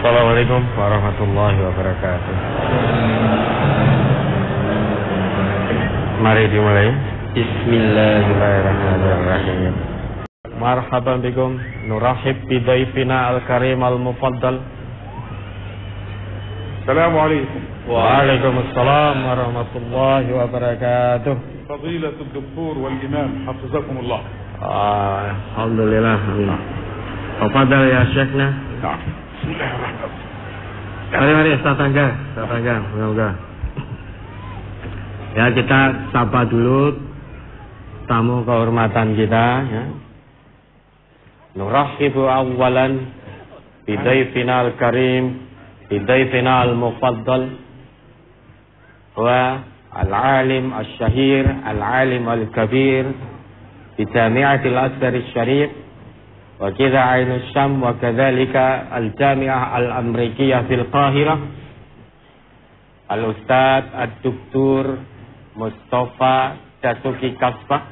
Assalamualaikum warahmatullahi wabarakatuh. Mari dimulai. Bismillahirrahmanirrahim. Marhaban bikum, nurahib bidayfina al-karim al-mufaddal. Assalamualaikum. Waalaikumsalam warahmatullahi wabarakatuh. Fadilatul Doktor wal Imam, hafizakumullah. Alhamdulillah. Tafadhal ya Syekhna. Mari tetangga. Moga. Ya, kita sapa dulu tamu kehormatan kita ya. Nurahibu awwalan bidayfina al-karim, bidayfina al-mufaddal wa al-alim al-syahir, al-alim al-kabir di Jami'atil Azhar al-Syarif wa kidha Ainus Syam wa kadzalika al-Jami'ah al-Amrikiyah fil Qahirah, al-Ustadz ad-Doktor Mustafa Dasuki Kasbah.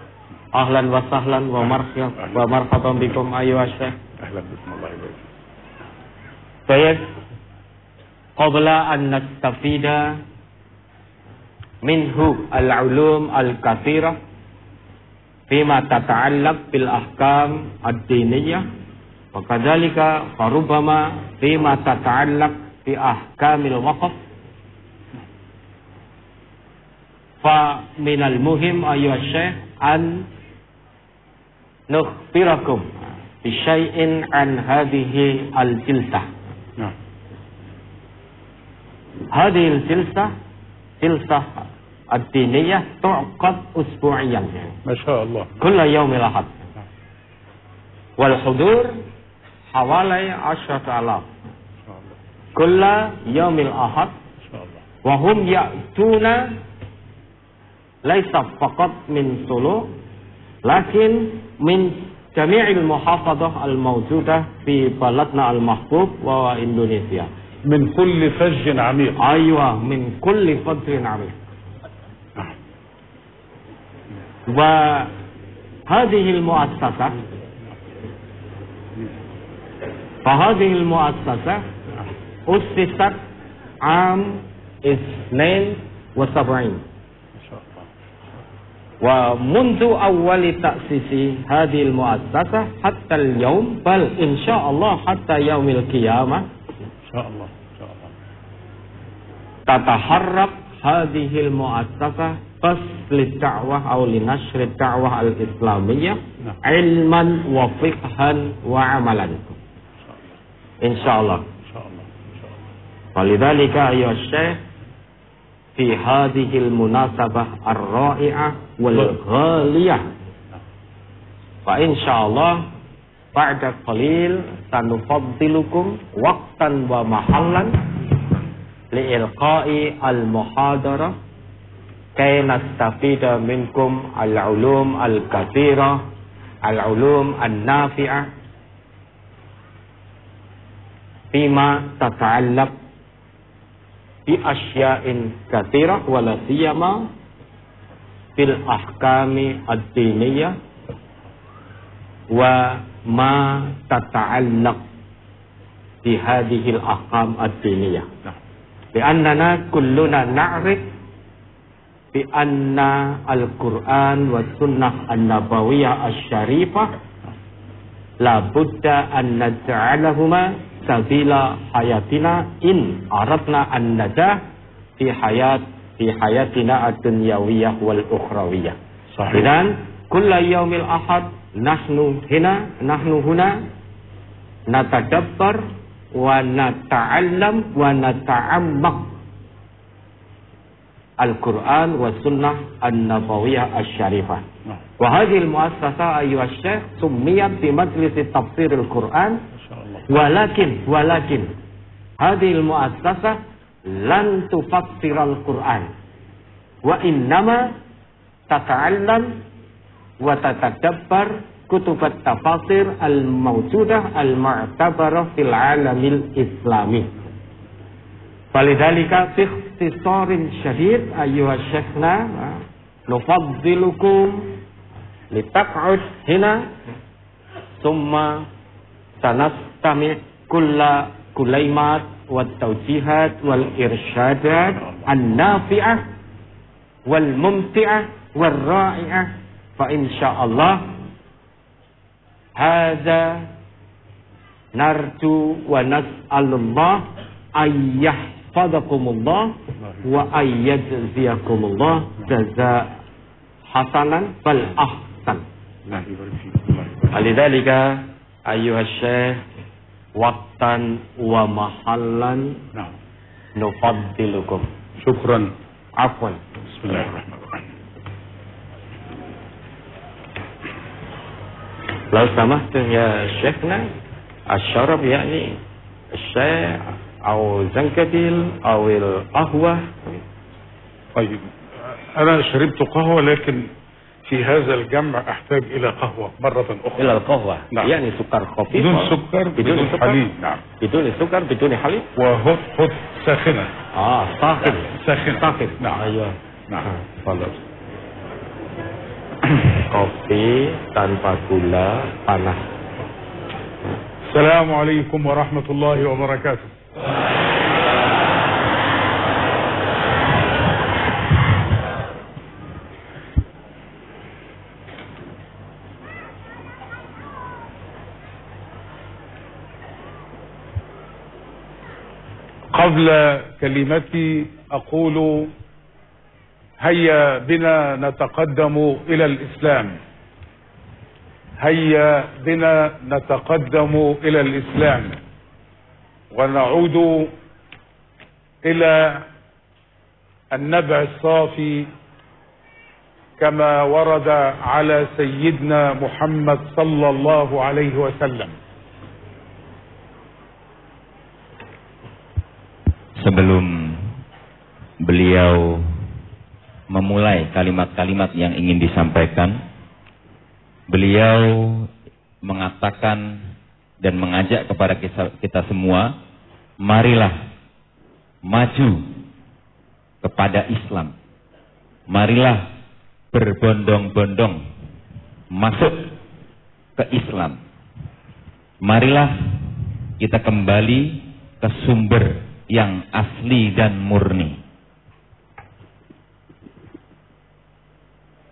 Ahlan wa sahlan wa marhaban bikum ayyuha syekh. Ahlan bismillah. Baik, qabla an nastafida minhu al-ulum al-kathirah fima tata'allaq bil ahkam ad-diniyah wa kadzalika farubama fima tata'allaq bi ahkamil waqf. Fa minal muhim ayyuha syekh an nukhbirakum bi syai'in an hadhihi al-jilsah. Hadhihi al-jilsah jilsah ad-diniyah tu'qad usbu'iyan. Masyaallah. Kulla yaumil ahad. Wal hudur hawalai 10,000. Kulla yaumil ahad. Wa hum ya'tuna laisa faqat min Solo, lakin min jami'il muhafadah al-mawjudah fi baladna al-mahbub wa Indonesia. Min kulli fajjin 'amiq. Aywa, min kulli fajjin 'amiq. Wa hadhihi al-mu'assasah فهذه المؤسسة أسست عام 72 ومنذ أول تأسيس هذه المؤسسة حتى اليوم بل إن شاء الله حتى يوم القيامة إن شاء الله تتحرك هذه المؤسسة بس للدعوة أو لنشر الدعوة الإسلامية علما وفقها وعملا إن شاء الله. ولذلك أيها الشيخ في هذه المناسبة الرائعة والغالية فإن شاء الله بعد قليل سنفضلكم وقتا ومحلا لإلقاء المحاضرة كي نستفيد منكم العلوم الكثيرة العلوم النافعة فيما تتعلق بأشياء كثيرة ولا سيما في الأحكام الدينية وما تتعلق بهذه الأحكام الدينية لأننا كلنا نعرف بأن القرآن والسنة النبوية الشريفة لا بد أن نجعلهما سبيل حياتنا إن أردنا النجاح في حياتنا الدنيوية والأخروية. إذن كل يوم الأحد نحن هنا نتدبر ونتعلم ونتعمق القرآن والسنة النبوية الشريفة. وهذه المؤسسة أيها الشيخ سميت بمجلس تفسير القرآن ولكن هذه المؤسسة لن تفسر القرآن وإنما تتعلم وتتدبر كتب التفاسير الموجودة المعتبرة في العالم الإسلامي. فلذلك في اختصار شديد أيها الشيخنا نفضلكم لتقعد هنا ثم سنستمع كل kulaimat wat taujihat wal irsyadat an-nafi'ah wal mumti'ah wal ra'i'ah fa insyaallah hadza narju wa nas'alullah ayyahfadhakumullah wa ayyajziyakumullah jazaa hasanan bal ahsan. Alidzalika ayyuhas syekh waqtan wa mahallan nufaddilukum. Syukran. Afwan. Bismillahirrahmanirrahim. Lalu samahtu ya syekhna asyarab yakni syekh atau zankabil atau al-qahwah. طيب أنا شربت قهوة لكن في هذا الجمع أحتاج إلى قهوة مرة أخرى. إلى القهوة. نعم. يعني سكر خفيف. بدون سكر بدون حليب. نعم. بدون سكر بدون حليب. وهوت ساخنة. ساخن. ساخنة. ساخن. نعم. أيوة. نعم. Follow. Kopi tanpa gula panas. Assalamualaikum warahmatullahi wabarakatuh. قبل كلمتي أقول هيا بنا نتقدم إلى الإسلام. هيا بنا نتقدم إلى الإسلام ونعود إلى النبع الصافي كما ورد على سيدنا محمد صلى الله عليه وسلم. Sebelum beliau memulai kalimat-kalimat yang ingin disampaikan, beliau mengatakan dan mengajak kepada kita semua, marilah maju kepada Islam. Marilah berbondong-bondong masuk ke Islam. Marilah kita kembali ke sumber yang asli dan murni.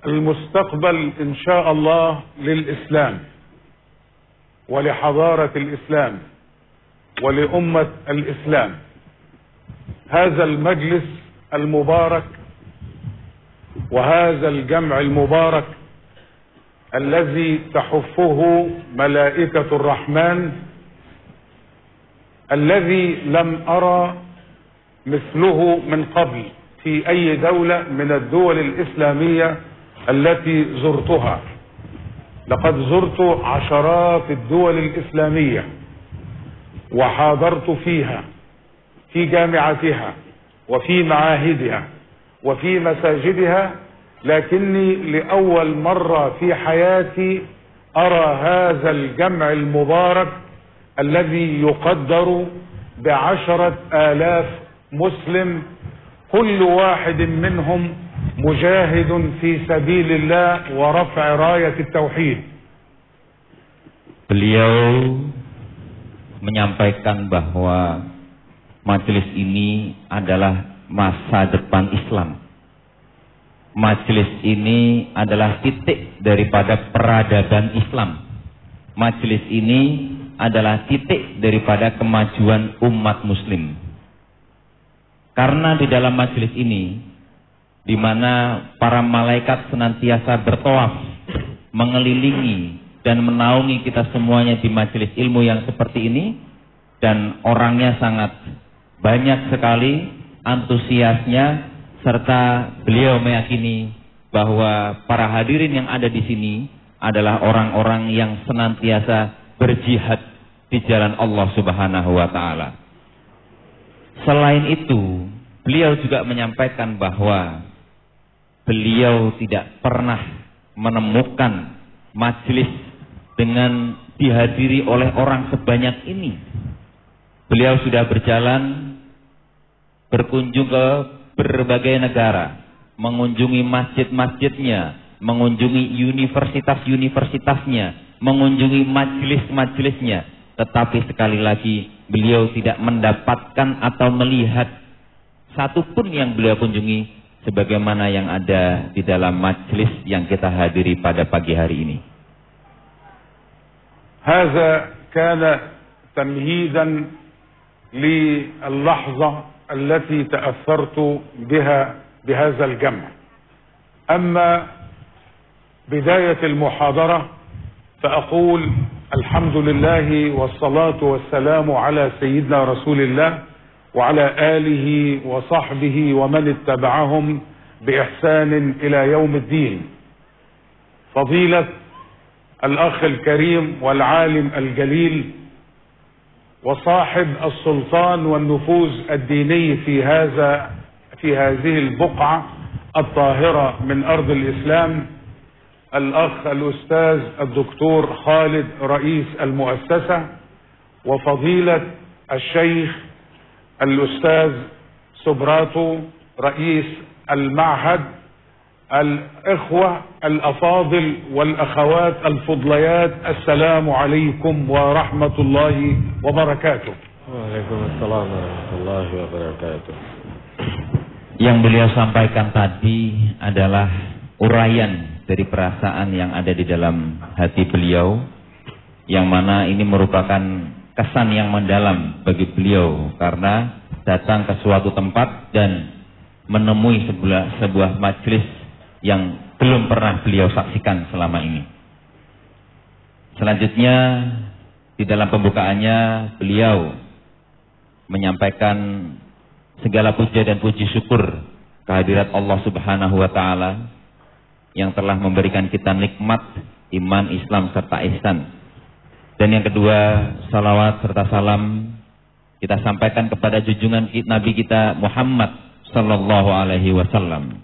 المستقبل إن شاء الله للإسلام ولحضارة الإسلام ولأمة الإسلام. هذا المجلس المبارك وهذا الجمع المبارك الذي تحفه ملائكة الرحمن الذي لم أرى مثله من قبل في أي دولة من الدول الإسلامية التي زرتها. لقد زرت عشرات الدول الإسلامية وحاضرت فيها في جامعتها وفي معاهدها وفي مساجدها، لكني لأول مرة في حياتي أرى هذا الجمع المبارك الذي يقدر ب10,000 مسلم، كل واحد منهم مجاهد في سبيل الله ورفع راية التوحيد. Beliau menyampaikan bahwa majelis ini adalah masa depan Islam. Majelis ini adalah titik daripada peradaban Islam. Majelis ini adalah titik daripada kemajuan umat muslim. Karena di dalam majelis ini, di mana para malaikat senantiasa bertawaf, mengelilingi dan menaungi kita semuanya di majelis ilmu yang seperti ini, dan orangnya sangat banyak sekali, antusiasnya, serta beliau meyakini bahwa para hadirin yang ada di sini adalah orang-orang yang senantiasa berjihad di jalan Allah Subhanahu wa taala. Selain itu, beliau juga menyampaikan bahwa beliau tidak pernah menemukan majelis dengan dihadiri oleh orang sebanyak ini. Beliau sudah berjalan berkunjung ke berbagai negara, mengunjungi masjid-masjidnya, mengunjungi universitas-universitasnya, mengunjungi majelis-majelisnya, tetapi sekali lagi beliau tidak mendapatkan atau melihat satupun yang beliau kunjungi sebagaimana yang ada di dalam majelis yang kita hadiri pada pagi hari ini. هذا كان تمهيدا للحظة التي تأثرت بها بهذا الجمع. أما بداية المحاضرة فأقول الحمد لله والصلاة والسلام على سيدنا رسول الله وعلى آله وصحبه ومن اتبعهم بإحسان إلى يوم الدين. فضيلة الأخ الكريم والعالم الجليل وصاحب السلطان والنفوذ الديني في هذه البقعة الطاهرة من أرض الإسلام، الأخ الأستاذ الدكتور خالد رئيس المؤسسة، وفضيلة الشيخ الأستاذ سبراتو رئيس المعهد، الإخوة الأفاضل والأخوات الفضليات، السلام عليكم ورحمة الله وبركاته. وعليكم السلام ورحمة الله وبركاته. Yang beliau sampaikan tadi adalah uraian dari perasaan yang ada di dalam hati beliau, yang mana ini merupakan kesan yang mendalam bagi beliau karena datang ke suatu tempat dan menemui sebuah majelis yang belum pernah beliau saksikan selama ini. Selanjutnya di dalam pembukaannya beliau menyampaikan segala puja dan puji syukur kehadirat Allah Subhanahu wa taala yang telah memberikan kita nikmat iman, Islam serta ihsan. Dan yang kedua, salawat serta salam kita sampaikan kepada junjungan Nabi kita Muhammad sallallahu alaihi wasallam.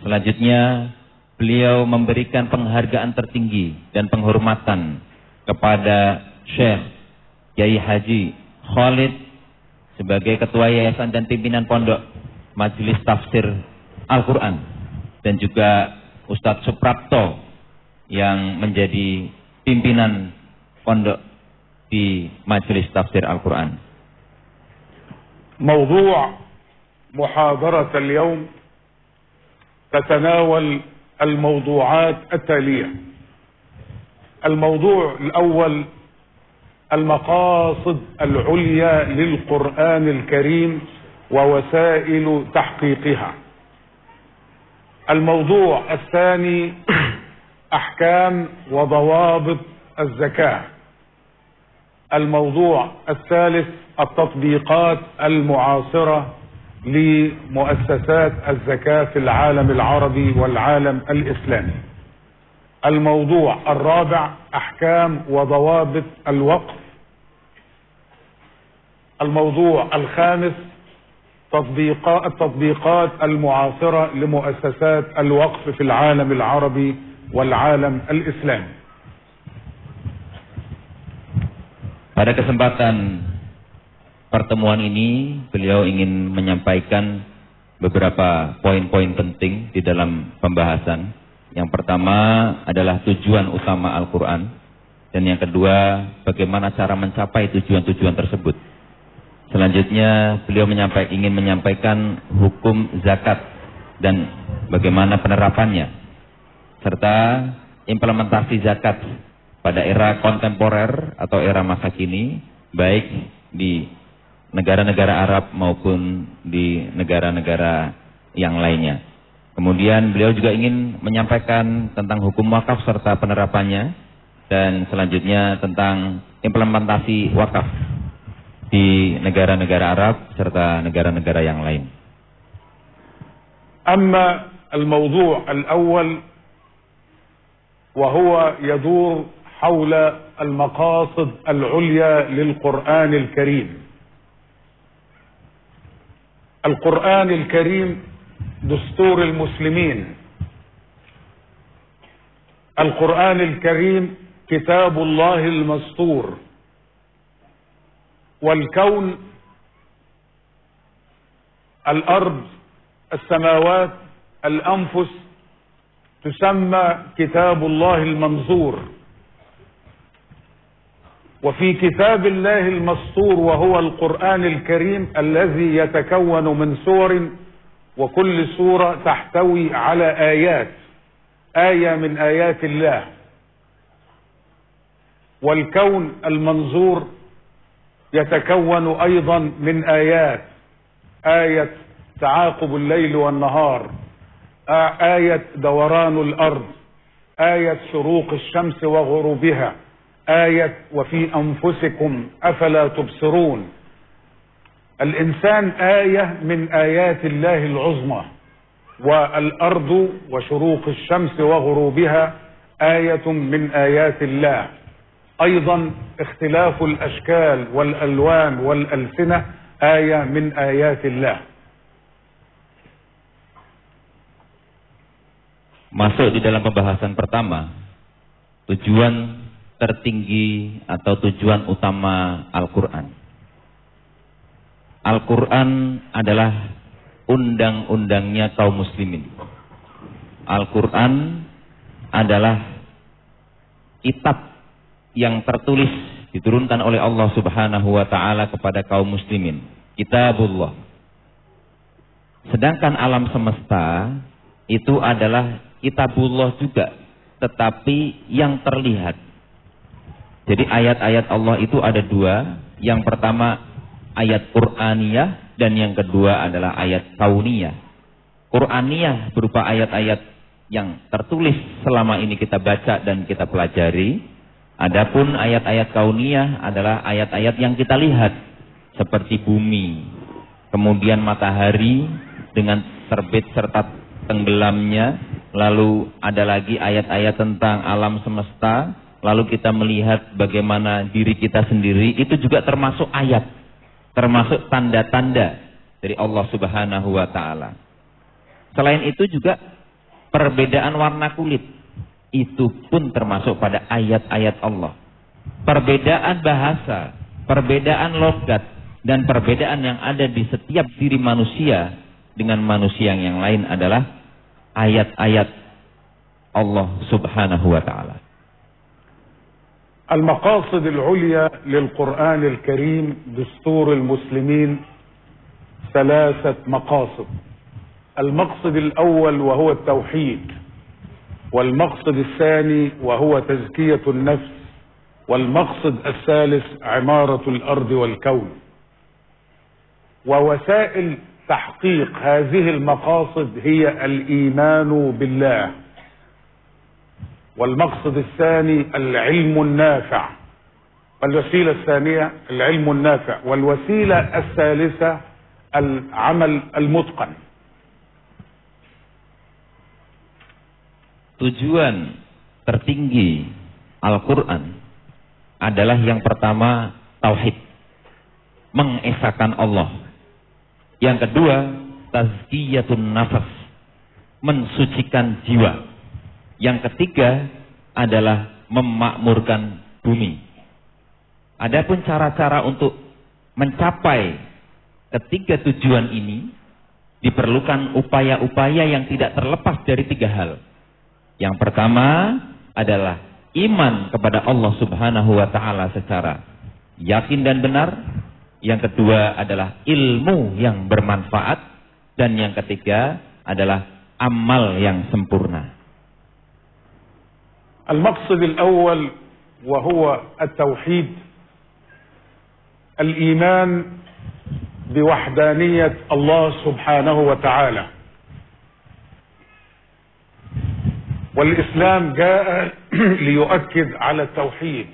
Selanjutnya, beliau memberikan penghargaan tertinggi dan penghormatan kepada Syekh Kiai Haji Khalid sebagai ketua yayasan dan pimpinan pondok Majelis Tafsir Al-Quran, dan juga Ustadz Suprapto yang menjadi pimpinan pondok di Majelis Tafsir Al-Quran. موضوع محاضرة اليوم تتناول الموضوعات التالية. الموضوع الأول المقاصد العليا للقرآن الكريم ووسائل تحقيقها. الموضوع الثاني أحكام وضوابط الزكاة. الموضوع الثالث التطبيقات المعاصرة لمؤسسات الزكاة في العالم العربي والعالم الإسلامي. الموضوع الرابع أحكام وضوابط الوقف. الموضوع الخامس التطبيقات المعاصرة لمؤسسات الوقف في العالم العربي والعالم الإسلامي. Pada kesempatan pertemuan ini beliau ingin menyampaikan beberapa poin-poin penting di dalam pembahasan. Yang pertama adalah tujuan utama Al-Quran, dan yang kedua bagaimana cara mencapai tujuan-tujuan tersebut. Selanjutnya beliau ingin menyampaikan hukum zakat dan bagaimana penerapannya, serta implementasi zakat pada era kontemporer atau era masa kini, baik di negara-negara Arab maupun di negara-negara yang lainnya. Kemudian beliau juga ingin menyampaikan tentang hukum wakaf serta penerapannya, dan selanjutnya tentang implementasi wakaf di negara-negara Arab serta negara-negara yang lain. أما الموضوع الأول وهو يدور حول المقاصد العليا للقرآن الكريم. القرآن الكريم دستور المسلمين. القرآن الكريم كتاب الله المسطور. والكون، الأرض، السماوات، الأنفس تسمى كتاب الله المنظور. وفي كتاب الله المسطور وهو القرآن الكريم الذي يتكون من سور، وكل سورة تحتوي على آيات، آية من آيات الله. والكون المنظور يتكون أيضا من آيات، آية تعاقب الليل والنهار، آية دوران الأرض، آية شروق الشمس وغروبها، آية وفي أنفسكم أفلا تبصرون. الإنسان آية من آيات الله العظمى، والأرض وشروق الشمس وغروبها آية من آيات الله. أيضا اختلاف الأشكال والألوان والألسنة آية من آيات الله. Masuk di dalam pembahasan pertama, tujuan tertinggi atau tujuan utama Al-Quran. Al-Quran adalah undang-undangnya kaum muslimin. Al-Quran adalah kitab yang tertulis diturunkan oleh Allah Subhanahu wa ta'ala kepada kaum muslimin. Kitabullah. Sedangkan alam semesta itu adalah kitabullah juga, tetapi yang terlihat. Jadi ayat-ayat Allah itu ada dua. Yang pertama ayat Qur'aniyah, dan yang kedua adalah ayat kauniyah. Qur'aniyah berupa ayat-ayat yang tertulis selama ini kita baca dan kita pelajari. Adapun ayat-ayat kauniyah adalah ayat-ayat yang kita lihat, seperti bumi, kemudian matahari dengan terbit serta tenggelamnya, lalu ada lagi ayat-ayat tentang alam semesta, lalu kita melihat bagaimana diri kita sendiri, itu juga termasuk ayat, termasuk tanda-tanda dari Allah Subhanahu wa ta'ala. Selain itu juga perbedaan warna kulit, itu pun termasuk pada ayat-ayat Allah. Perbedaan bahasa, perbedaan logat, dan perbedaan yang ada di setiap diri manusia dengan manusia yang lain adalah ayat-ayat Allah Subhanahu wa ta'ala. المقاصد العليا للقرآن الكريم دستور المسلمين ثلاثة مقاصد. المقصد الأول وهو التوحيد، والمقصد الثاني وهو تزكية النفس، والمقصد الثالث عمارة الأرض والكون. ووسائل تحقيق هذه المقاصد هي الإيمان بالله، والمقصد الثاني العلم النافع، والوسيلة الثانية العلم النافع، والوسيلة الثالثة العمل المتقن. Tujuan tertinggi Al-Quran adalah yang pertama tauhid, mengesahkan Allah. Yang kedua tazkiyatun nafas, mensucikan jiwa. Yang ketiga adalah memakmurkan bumi. Adapun cara-cara untuk mencapai ketiga tujuan ini, diperlukan upaya-upaya yang tidak terlepas dari tiga hal. Yang pertama adalah iman kepada Allah Subhanahu wa ta'ala secara yakin dan benar. Yang kedua adalah ilmu yang bermanfaat. Dan yang ketiga adalah amal yang sempurna. المقصد الأول وهو التوحيد، الإيمان بوحدانية الله سبحانه وتعالى. والإسلام جاء ليؤكد على التوحيد.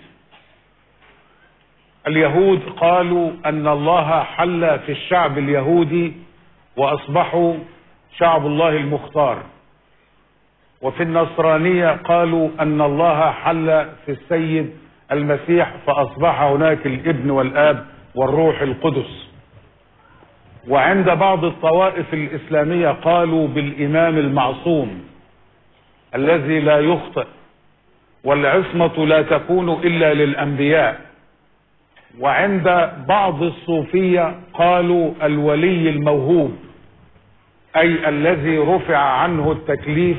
اليهود قالوا أن الله حل في الشعب اليهودي وأصبحوا شعب الله المختار. وفي النصرانية قالوا أن الله حل في السيد المسيح فأصبح هناك الابن والآب والروح القدس. وعند بعض الطوائف الإسلامية قالوا بالإمام المعصوم الذي لا يخطئ، والعصمة لا تكون إلا للأنبياء. وعند بعض الصوفية قالوا الولي الموهوب، أي الذي رفع عنه التكليف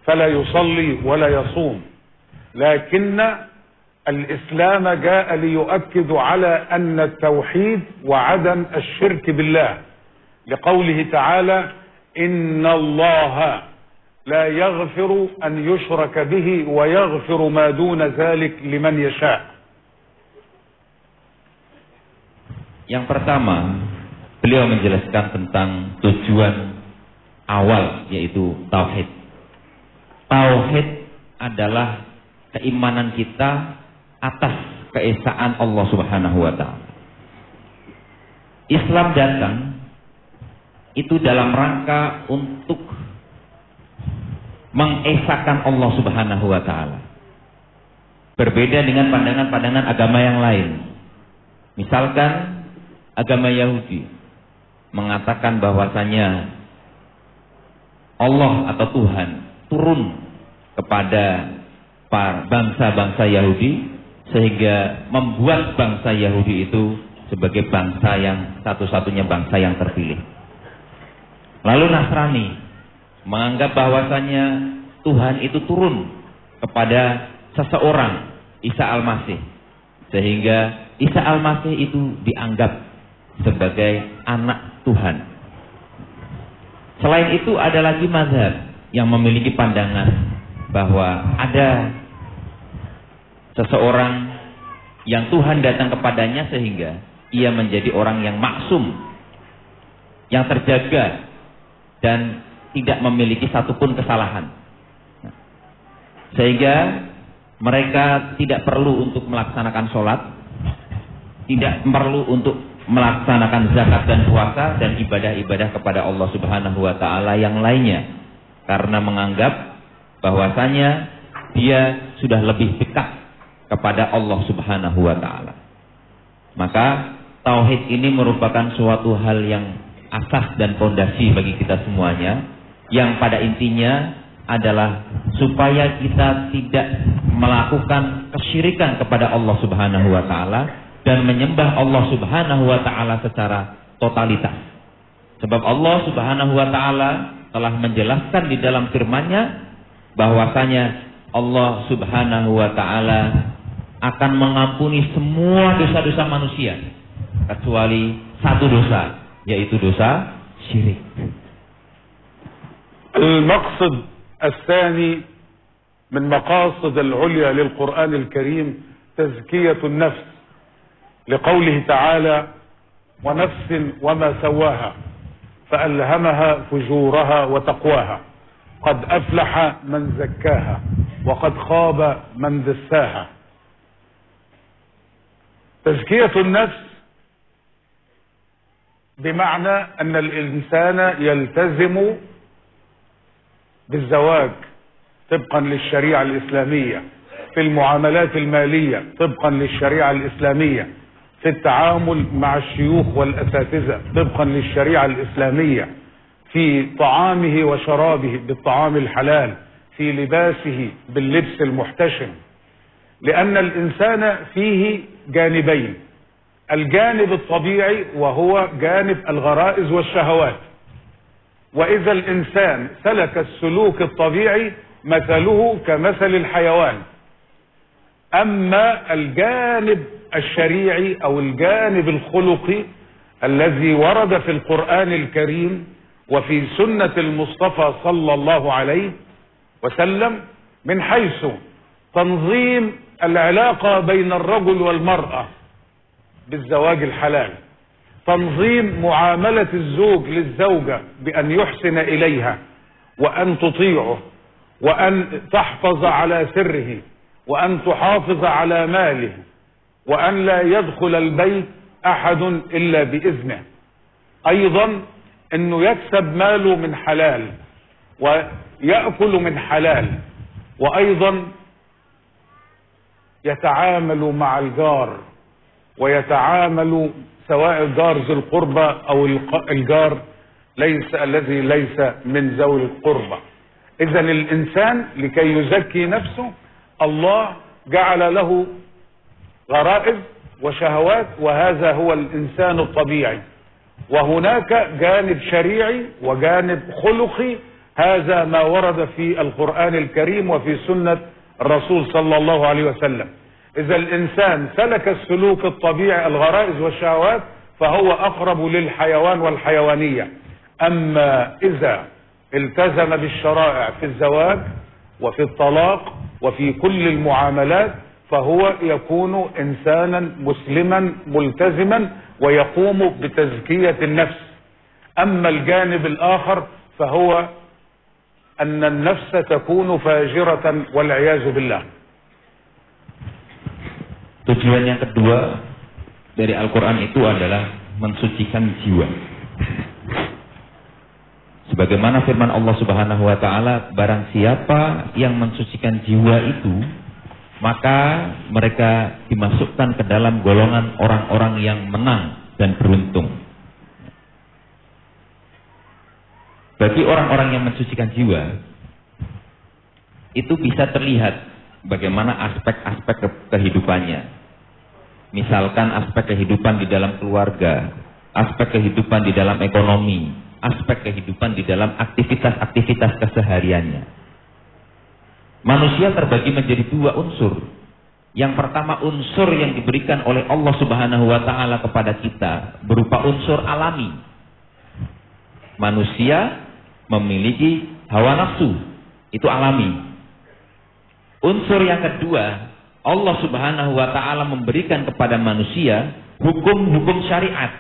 فلا يصلي ولا يصوم، لكن الإسلام جاء ليؤكد على أن التوحيد وعدم الشرك بالله، لقوله تعالى: إن الله لا يغفر أن يشرك به ويغفر ما دون ذلك لمن يشاء. Yang pertama, beliau menjelaskan tentang tujuan awal, yaitu tauhid. Tauhid adalah keimanan kita atas keesaan Allah Subhanahu wa taala. Islam datang itu dalam rangka untuk mengesahkan Allah Subhanahu wa taala. Berbeda dengan pandangan-pandangan agama yang lain. Misalkan agama Yahudi mengatakan bahwasanya Allah atau Tuhan turun kepada para bangsa-bangsa Yahudi sehingga membuat bangsa Yahudi itu sebagai bangsa yang satu-satunya bangsa yang terpilih. Lalu Nasrani menganggap bahwasanya Tuhan itu turun kepada seseorang, Isa Al-Masih, sehingga Isa Al-Masih itu dianggap sebagai anak Tuhan. Selain itu ada lagi mazhab yang memiliki pandangan bahwa ada seseorang yang Tuhan datang kepadanya sehingga ia menjadi orang yang maksum, yang terjaga dan tidak memiliki satupun kesalahan, sehingga mereka tidak perlu untuk melaksanakan sholat, tidak perlu untuk melaksanakan zakat dan puasa dan ibadah-ibadah kepada Allah Subhanahu wa taala yang lainnya, karena menganggap bahwasanya dia sudah lebih dekat kepada Allah Subhanahu wa taala. Maka tauhid ini merupakan suatu hal yang asas dan fondasi bagi kita semuanya, yang pada intinya adalah supaya kita tidak melakukan kesyirikan kepada Allah Subhanahu wa taala dan menyembah Allah Subhanahu wa taala secara totalitas. Sebab Allah Subhanahu wa taala telah menjelaskan di dalam firman-Nya bahwasanya Allah Subhanahu wa taala akan mengampuni semua dosa-dosa manusia kecuali satu dosa, yaitu dosa syirik. المقصد الثاني من مقاصد العليا للقرآن الكريم تزكية النفس، لقوله تعالى: ونفس وما سواها فألهمها فجورها وتقواها قد أفلح من زكاها وقد خاب من دساها. تزكية النفس بمعنى أن الإنسان يلتزم بالزواج طبقا للشريعة الإسلامية، في المعاملات المالية طبقا للشريعة الإسلامية، في التعامل مع الشيوخ والأساتذة طبقا للشريعة الإسلامية، في طعامه وشرابه بالطعام الحلال، في لباسه باللبس المحتشم، لأن الإنسان فيه جانبين: الجانب الطبيعي وهو جانب الغرائز والشهوات، وإذا الإنسان سلك السلوك الطبيعي مثله كمثل الحيوان. أما الجانب الشريعي أو الجانب الخلقي الذي ورد في القرآن الكريم وفي سنة المصطفى صلى الله عليه وسلم من حيث تنظيم العلاقة بين الرجل والمرأة بالزواج الحلال، تنظيم معاملة الزوج للزوجة بأن يحسن إليها وأن تطيعه وأن تحفظ على سره وأن تحافظ على ماله وأن لا يدخل البيت أحد إلا بإذنه، أيضا أنه يكسب ماله من حلال ويأكل من حلال، وأيضا يتعامل مع الجار ويتعامل سواء الجار ذي القربى أو الجار الذي ليس من ذوي القربى. إذن الإنسان لكي يزكي نفسه الله جعل له غرائز وشهوات، وهذا هو الإنسان الطبيعي، وهناك جانب شريعي وجانب خلقي، هذا ما ورد في القرآن الكريم وفي سنة الرسول صلى الله عليه وسلم. إذا الإنسان سلك السلوك الطبيعي الغرائز والشهوات فهو أقرب للحيوان والحيوانية. أما إذا التزم بالشرائع في الزواج وفي الطلاق وفي كل المعاملات فهو يكون إنسانا مسلما ملتزما ويقوم بتزكية النفس. أما الجانب الآخر فهو أن النفس تكون فاجرة والعياذ بالله. Tujuan yang kedua dari Al-Quran itu adalah mensucikan jiwa. Sebagaimana firman Allah Subhanahu wa Ta'ala, barang siapa yang mensucikan jiwa itu, maka mereka dimasukkan ke dalam golongan orang-orang yang menang dan beruntung. Bagi orang-orang yang mensucikan jiwa, itu bisa terlihat bagaimana aspek-aspek kehidupannya. Misalkan aspek kehidupan di dalam keluarga, aspek kehidupan di dalam ekonomi, aspek kehidupan di dalam aktivitas-aktivitas kesehariannya. Manusia terbagi menjadi dua unsur. Yang pertama, unsur yang diberikan oleh Allah Subhanahu wa Ta'ala kepada kita berupa unsur alami. Manusia memiliki hawa nafsu, itu alami. Unsur yang kedua, Allah Subhanahu wa Ta'ala memberikan kepada manusia hukum-hukum syariat.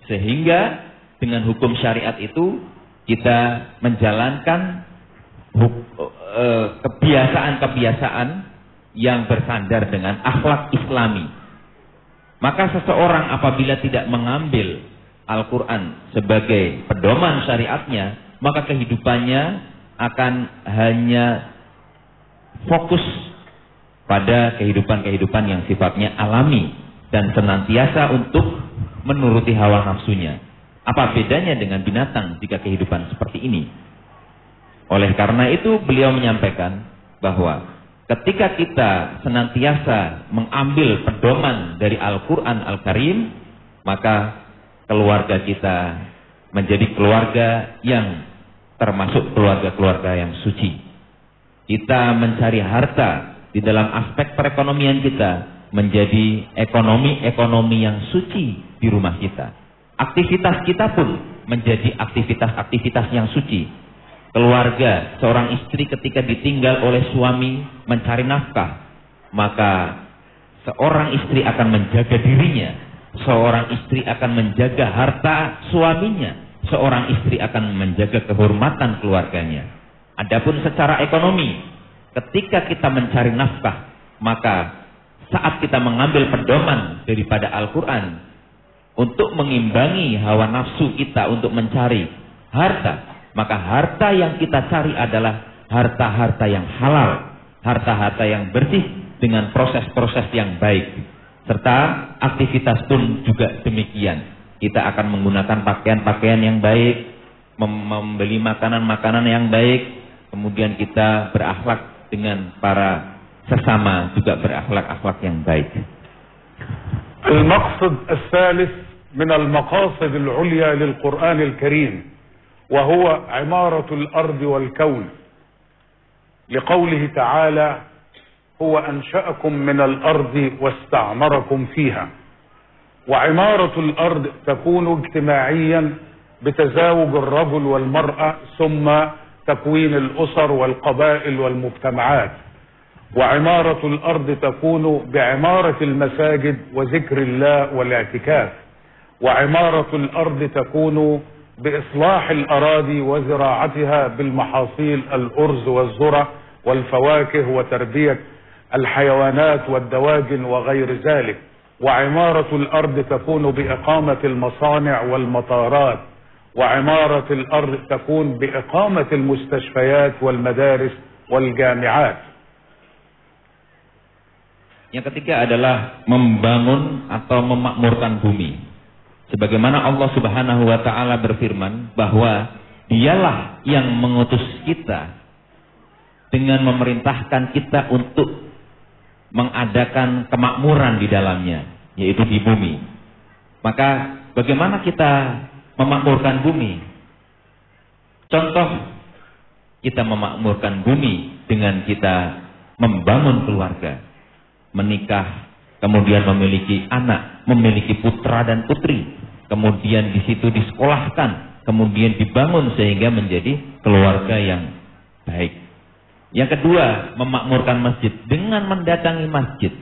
Sehingga dengan hukum syariat itu kita menjalankan kebiasaan-kebiasaan yang bersandar dengan akhlak Islami. Maka seseorang apabila tidak mengambil Al-Quran sebagai pedoman syariatnya, maka kehidupannya akan hanya fokus pada kehidupan-kehidupan yang sifatnya alami dan senantiasa untuk menuruti hawa nafsunya. Apa bedanya dengan binatang jika kehidupan seperti ini? Oleh karena itu beliau menyampaikan bahwa ketika kita senantiasa mengambil pedoman dari Al-Quran Al-Karim, maka keluarga kita menjadi keluarga yang termasuk keluarga-keluarga yang suci. Kita mencari harta di dalam aspek perekonomian kita menjadi ekonomi-ekonomi yang suci di rumah kita. Aktivitas kita pun menjadi aktivitas-aktivitas yang suci. Keluarga, seorang istri ketika ditinggal oleh suami mencari nafkah, maka seorang istri akan menjaga dirinya, seorang istri akan menjaga harta suaminya, seorang istri akan menjaga kehormatan keluarganya. Adapun secara ekonomi, ketika kita mencari nafkah, maka saat kita mengambil pedoman daripada Al-Quran untuk mengimbangi hawa nafsu kita untuk mencari harta, maka harta yang kita cari adalah harta-harta yang halal, harta-harta yang bersih dengan proses-proses yang baik. Serta aktivitas pun juga demikian. Kita akan menggunakan pakaian-pakaian yang baik, membeli makanan-makanan yang baik, kemudian kita berakhlak dengan para sesama juga berakhlak-akhlak yang baik. المقصد الثالث من المقاصد العليا للقرآن الكريم وهو عمارة الأرض والكون، لقوله تعالى: هو أنشأكم من الأرض واستعمركم فيها. وعمارة الأرض تكون اجتماعيا بتزاوج الرجل والمرأة ثم تكوين الأسر والقبائل والمجتمعات. وعمارة الأرض تكون بعمارة المساجد وذكر الله والاعتكاف. وعمارة الأرض تكون بإصلاح الأراضي وزراعتها بالمحاصيل الأرز والذرة والفواكه وتربية الحيوانات والدواجن وغير ذلك. وعمارة الأرض تكون بإقامة المصانع والمطارات. وعمارة الأرض تكون بإقامة المستشفيات والمدارس والجامعات. Yang ketiga adalah membangun atau memakmurkan bumi. Sebagaimana Allah Subhanahu wa Ta'ala berfirman bahwa Dialah yang mengutus kita dengan memerintahkan kita untuk mengadakan kemakmuran di dalamnya, yaitu di bumi. Maka bagaimana kita memakmurkan bumi? Contoh, kita memakmurkan bumi dengan kita membangun keluarga. menikah, kemudian memiliki anak, memiliki putra dan putri, kemudian di situ disekolahkan, kemudian dibangun sehingga menjadi keluarga yang baik. Yang kedua, memakmurkan masjid dengan mendatangi masjid,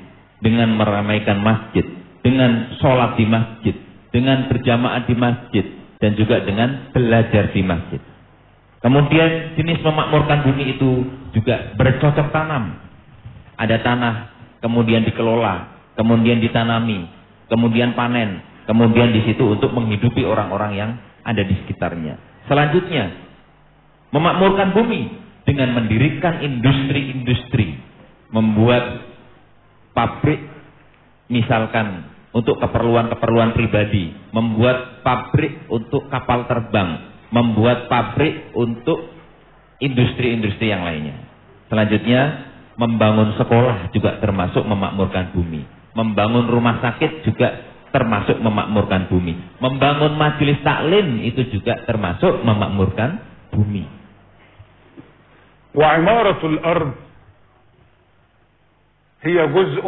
dengan meramaikan masjid, dengan sholat di masjid, dengan berjamaah di masjid, dan juga dengan belajar di masjid. Kemudian jenis memakmurkan bumi itu juga bercocok tanam. Ada tanah, kemudian dikelola, kemudian ditanami, kemudian panen, kemudian di situ untuk menghidupi orang-orang yang ada di sekitarnya. Selanjutnya, memakmurkan bumi dengan mendirikan industri-industri, membuat pabrik, misalkan untuk keperluan-keperluan pribadi, membuat pabrik untuk kapal terbang, membuat pabrik untuk industri-industri yang lainnya. Selanjutnya, membangun sekolah juga termasuk memakmurkan bumi. Membangun rumah sakit juga termasuk memakmurkan bumi. Membangun majelis taklim itu juga termasuk memakmurkan bumi. وعمارة الأرض هي جزء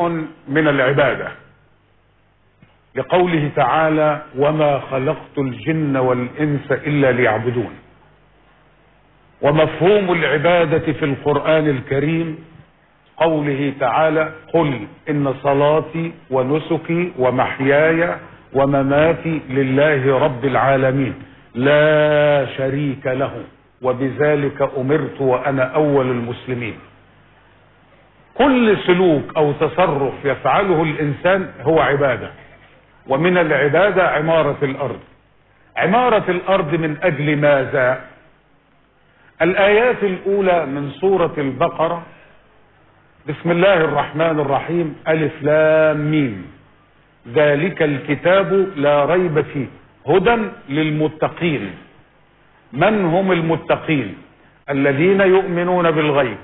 من العبادة لقوله تعالى وما خلقت الجن والإنس إلا ليعبدون. ومفهوم العبادة في القرآن الكريم قوله تعالى قل إن صلاتي ونسكي ومحياي ومماتي لله رب العالمين لا شريك له وبذلك أمرت وأنا أول المسلمين. كل سلوك أو تصرف يفعله الإنسان هو عبادة، ومن العبادة عمارة الأرض. عمارة الأرض من أجل ماذا؟ الآيات الأولى من سورة البقرة بسم الله الرحمن الرحيم ألف لام ميم ذلك الكتاب لا ريب فيه هدى للمتقين. من هم المتقين؟ الذين يؤمنون بالغيب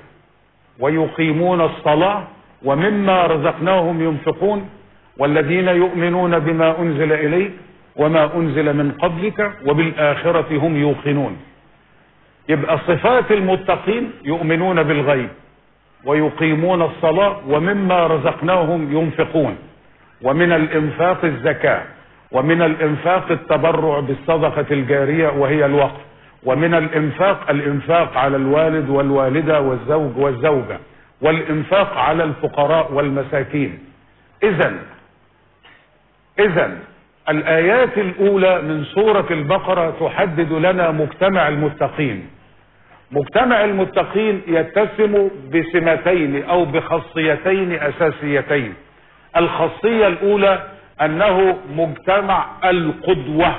ويقيمون الصلاة ومما رزقناهم ينفقون والذين يؤمنون بما أنزل إليك وما أنزل من قبلك وبالآخرة هم يوقنون. يبقى صفات المتقين يؤمنون بالغيب ويقيمون الصلاة ومما رزقناهم ينفقون، ومن الإنفاق الزكاة، ومن الإنفاق التبرع بالصدقة الجارية وهي الوقف، ومن الإنفاق على الوالد والوالدة والزوج والزوجة، والإنفاق على الفقراء والمساكين. إذن الآيات الأولى من سورة البقرة تحدد لنا مجتمع المتقين. مجتمع المتقين يتسم بسمتين أو بخاصيتين أساسيتين. الخاصية الأولى أنه مجتمع القدوة.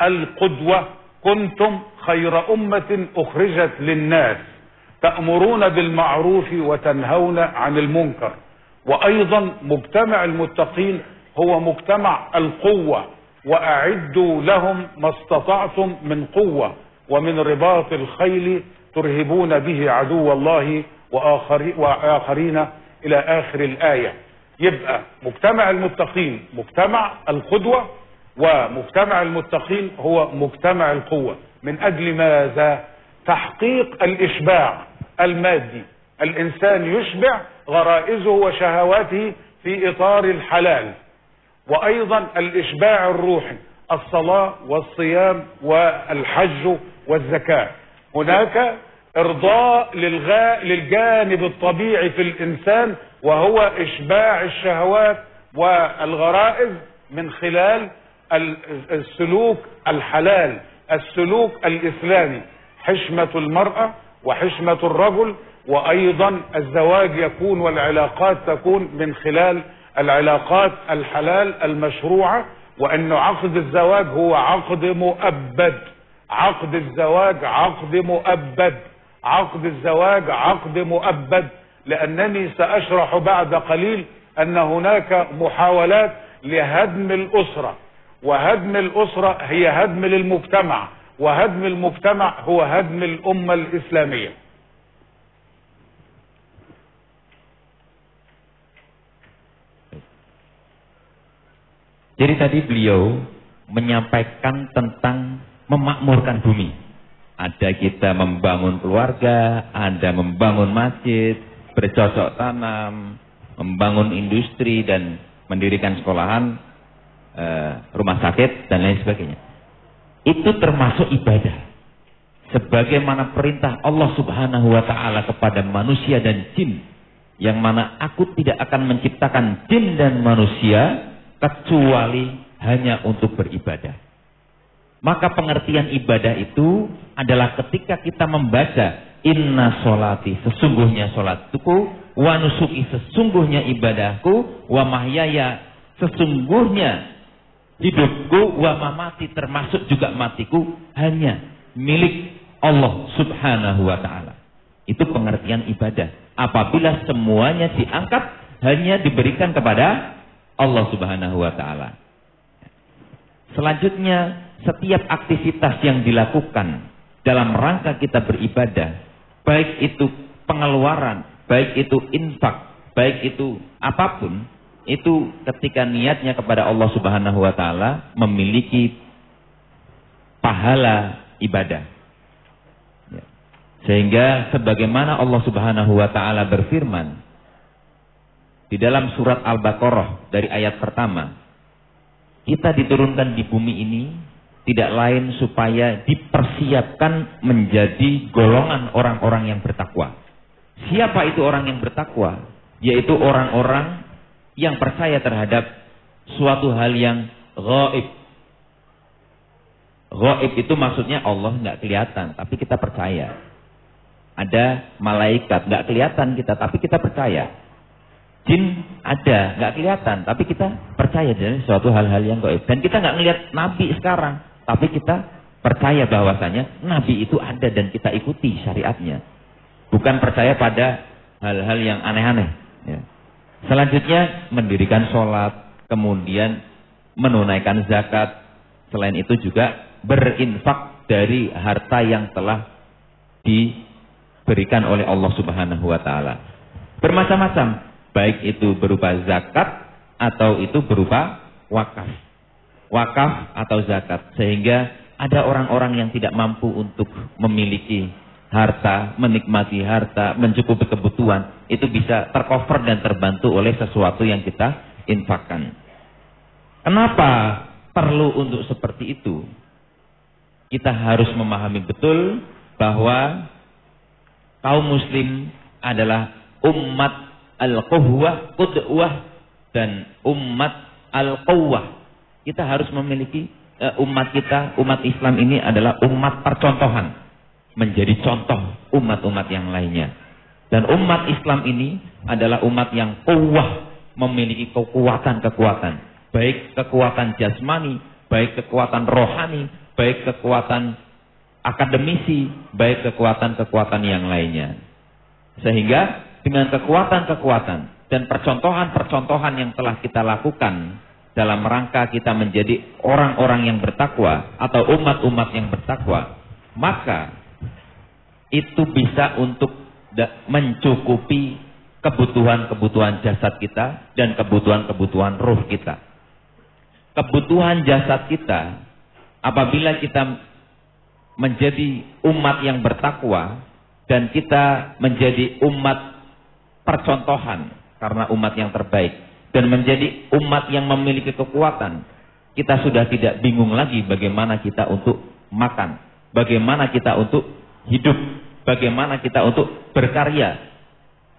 القدوة كنتم خير أمة أخرجت للناس تأمرون بالمعروف وتنهون عن المنكر. وأيضا مجتمع المتقين هو مجتمع القوة، وأعدوا لهم ما استطعتم من قوة ومن رباط الخيل ترهبون به عدو الله وآخرين إلى آخر الآية. يبقى مجتمع المتقين مجتمع القدوة، ومجتمع المتقين هو مجتمع القوة. من أجل ماذا؟ تحقيق الإشباع المادي. الإنسان يشبع غرائزه وشهواته في إطار الحلال، وأيضا الإشباع الروحي، الصلاة والصيام والحج والزكاة. هناك إرضاء للجانب الطبيعي في الإنسان وهو إشباع الشهوات والغرائز من خلال السلوك الحلال، السلوك الإسلامي، حشمة المرأة وحشمة الرجل، وأيضا الزواج يكون والعلاقات تكون من خلال العلاقات الحلال المشروعة، وأن عقد الزواج هو عقد مؤبد. عقد الزواج عقد مؤبد. عقد الزواج عقد مؤبد، لأنني سأشرح بعد قليل أن هناك محاولات لهدم الأسرة، وهدم الأسرة هي هدم للمجتمع، وهدم المجتمع هو هدم الأمة الإسلامية. Jadi tadi beliau menyampaikan tentang memakmurkan bumi. Ada kita membangun keluarga, ada membangun masjid, bercocok tanam, membangun industri dan mendirikan sekolahan, rumah sakit dan lain sebagainya. Itu termasuk ibadah. Sebagaimana perintah Allah Subhanahu wa taala kepada manusia dan jin, yang mana aku tidak akan menciptakan jin dan manusia kecuali hanya untuk beribadah. Maka pengertian ibadah itu adalah ketika kita membaca inna sholati, sesungguhnya sholatku, wa nusuki, sesungguhnya ibadahku, wa mahyaya, sesungguhnya hidupku, wa mamati, termasuk juga matiku, hanya milik Allah Subhanahu wa ta'ala. Itu pengertian ibadah. Apabila semuanya diangkat hanya diberikan kepada Allah Subhanahu wa ta'ala. Selanjutnya, setiap aktivitas yang dilakukan dalam rangka kita beribadah, baik itu pengeluaran, baik itu infak, baik itu apapun, itu ketika niatnya kepada Allah Subhanahu wa taala memiliki pahala ibadah. Sehingga sebagaimana Allah Subhanahu wa taala berfirman di dalam surat Al-Baqarah dari ayat pertama, kita diturunkan di bumi ini tidak lain supaya dipersiapkan menjadi golongan orang-orang yang bertakwa. Siapa itu orang yang bertakwa? Yaitu orang-orang yang percaya terhadap suatu hal yang gaib. Gaib itu maksudnya Allah nggak kelihatan, tapi kita percaya. Ada malaikat nggak kelihatan kita, tapi kita percaya. Jin ada nggak kelihatan, tapi kita percaya dengan suatu hal-hal yang gaib. Dan kita nggak ngelihat Nabi sekarang, tapi kita percaya bahwasanya Nabi itu ada dan kita ikuti syariatnya. Bukan percaya pada hal-hal yang aneh-aneh. Ya. Selanjutnya mendirikan sholat, kemudian menunaikan zakat. Selain itu juga berinfak dari harta yang telah diberikan oleh Allah Subhanahu wa taala. Bermacam-macam, baik itu berupa zakat atau itu berupa wakaf. Wakaf atau zakat, sehingga ada orang-orang yang tidak mampu untuk memiliki harta, menikmati harta, mencukupi kebutuhan, itu bisa tercover dan terbantu oleh sesuatu yang kita infakkan. Kenapa perlu untuk seperti itu? Kita harus memahami betul bahwa kaum muslim adalah umat al-quwwah, qudwah, dan umat al-quwwah. Kita harus memiliki umat kita, umat Islam ini adalah umat percontohan, menjadi contoh umat-umat yang lainnya. Dan umat Islam ini adalah umat yang quwwah, memiliki kekuatan-kekuatan, baik kekuatan jasmani, baik kekuatan rohani, baik kekuatan akademisi, baik kekuatan-kekuatan yang lainnya. Sehingga dengan kekuatan-kekuatan dan percontohan-percontohan yang telah kita lakukan dalam rangka kita menjadi orang-orang yang bertakwa atau umat-umat yang bertakwa, maka itu bisa untuk mencukupi kebutuhan-kebutuhan jasad kita dan kebutuhan-kebutuhan ruh kita. Kebutuhan jasad kita, apabila kita menjadi umat yang bertakwa dan kita menjadi umat percontohan karena umat yang terbaik, dan menjadi umat yang memiliki kekuatan, kita sudah tidak bingung lagi bagaimana kita untuk makan, bagaimana kita untuk hidup, bagaimana kita untuk berkarya,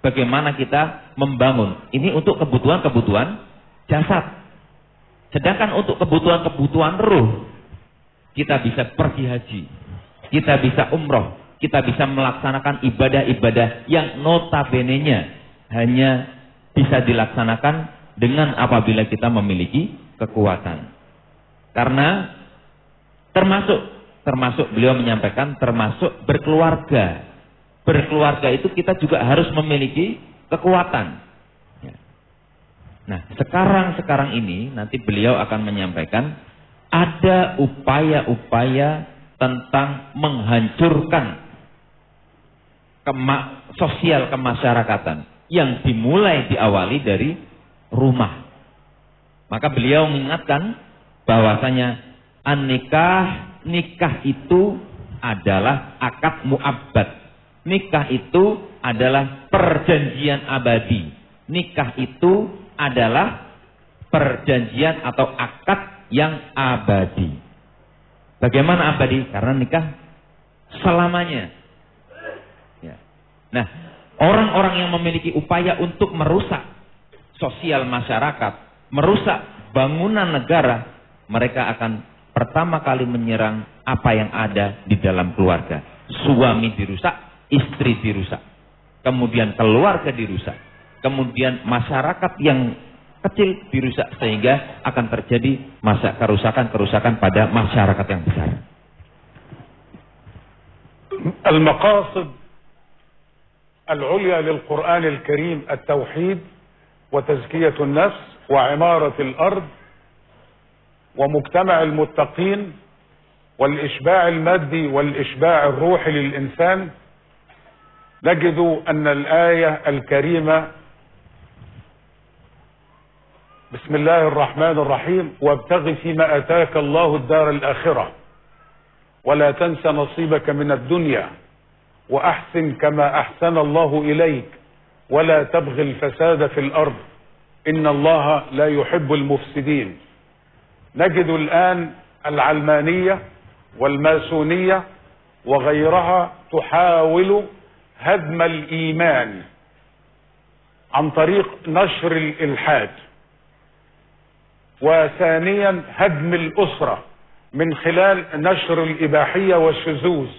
bagaimana kita membangun. Ini untuk kebutuhan-kebutuhan jasad. Sedangkan untuk kebutuhan-kebutuhan ruh, kita bisa pergi haji, kita bisa umroh, kita bisa melaksanakan ibadah-ibadah yang notabene-nya hanya bisa dilaksanakan dengan apabila kita memiliki kekuatan. Karena termasuk beliau menyampaikan termasuk berkeluarga. Berkeluarga itu kita juga harus memiliki kekuatan. Nah, sekarang ini nanti beliau akan menyampaikan ada upaya-upaya tentang menghancurkan sosial kemasyarakatan yang dimulai diawali dari rumah. Maka beliau mengingatkan bahwasanya nikah itu adalah akad mu'abbad. Nikah itu adalah perjanjian abadi. nikah itu adalah perjanjian atau akad yang abadi. Bagaimana abadi? Karena nikah selamanya. Ya. Nah, orang-orang yang memiliki upaya untuk merusak sosial masyarakat, merusak bangunan negara, mereka akan pertama kali menyerang apa yang ada di dalam keluarga. Suami dirusak, istri dirusak, kemudian keluarga dirusak, kemudian masyarakat yang kecil dirusak, sehingga akan terjadi kerusakan pada masyarakat yang besar. Al-maqasid al-ulya lil-Quran al-Karim at-tauhid wa tazkiyatun nafs wa imaratul ard wa mujtama' al-muttaqin wal-ishba' al-maddi wal-ishba' al-ruhi lil-insan. نجد أن الآية الكريمة بسم الله الرحمن الرحيم وابتغ فيما آتاك الله الدار الآخرة ولا تنس نصيبك من الدنيا وأحسن كما أحسن الله إليك ولا تبغ الفساد في الأرض إن الله لا يحب المفسدين. نجد الآن العلمانية والماسونية وغيرها تحاول هدم الإيمان عن طريق نشر الإلحاد، وثانيا هدم الأسرة من خلال نشر الإباحية والشذوذ،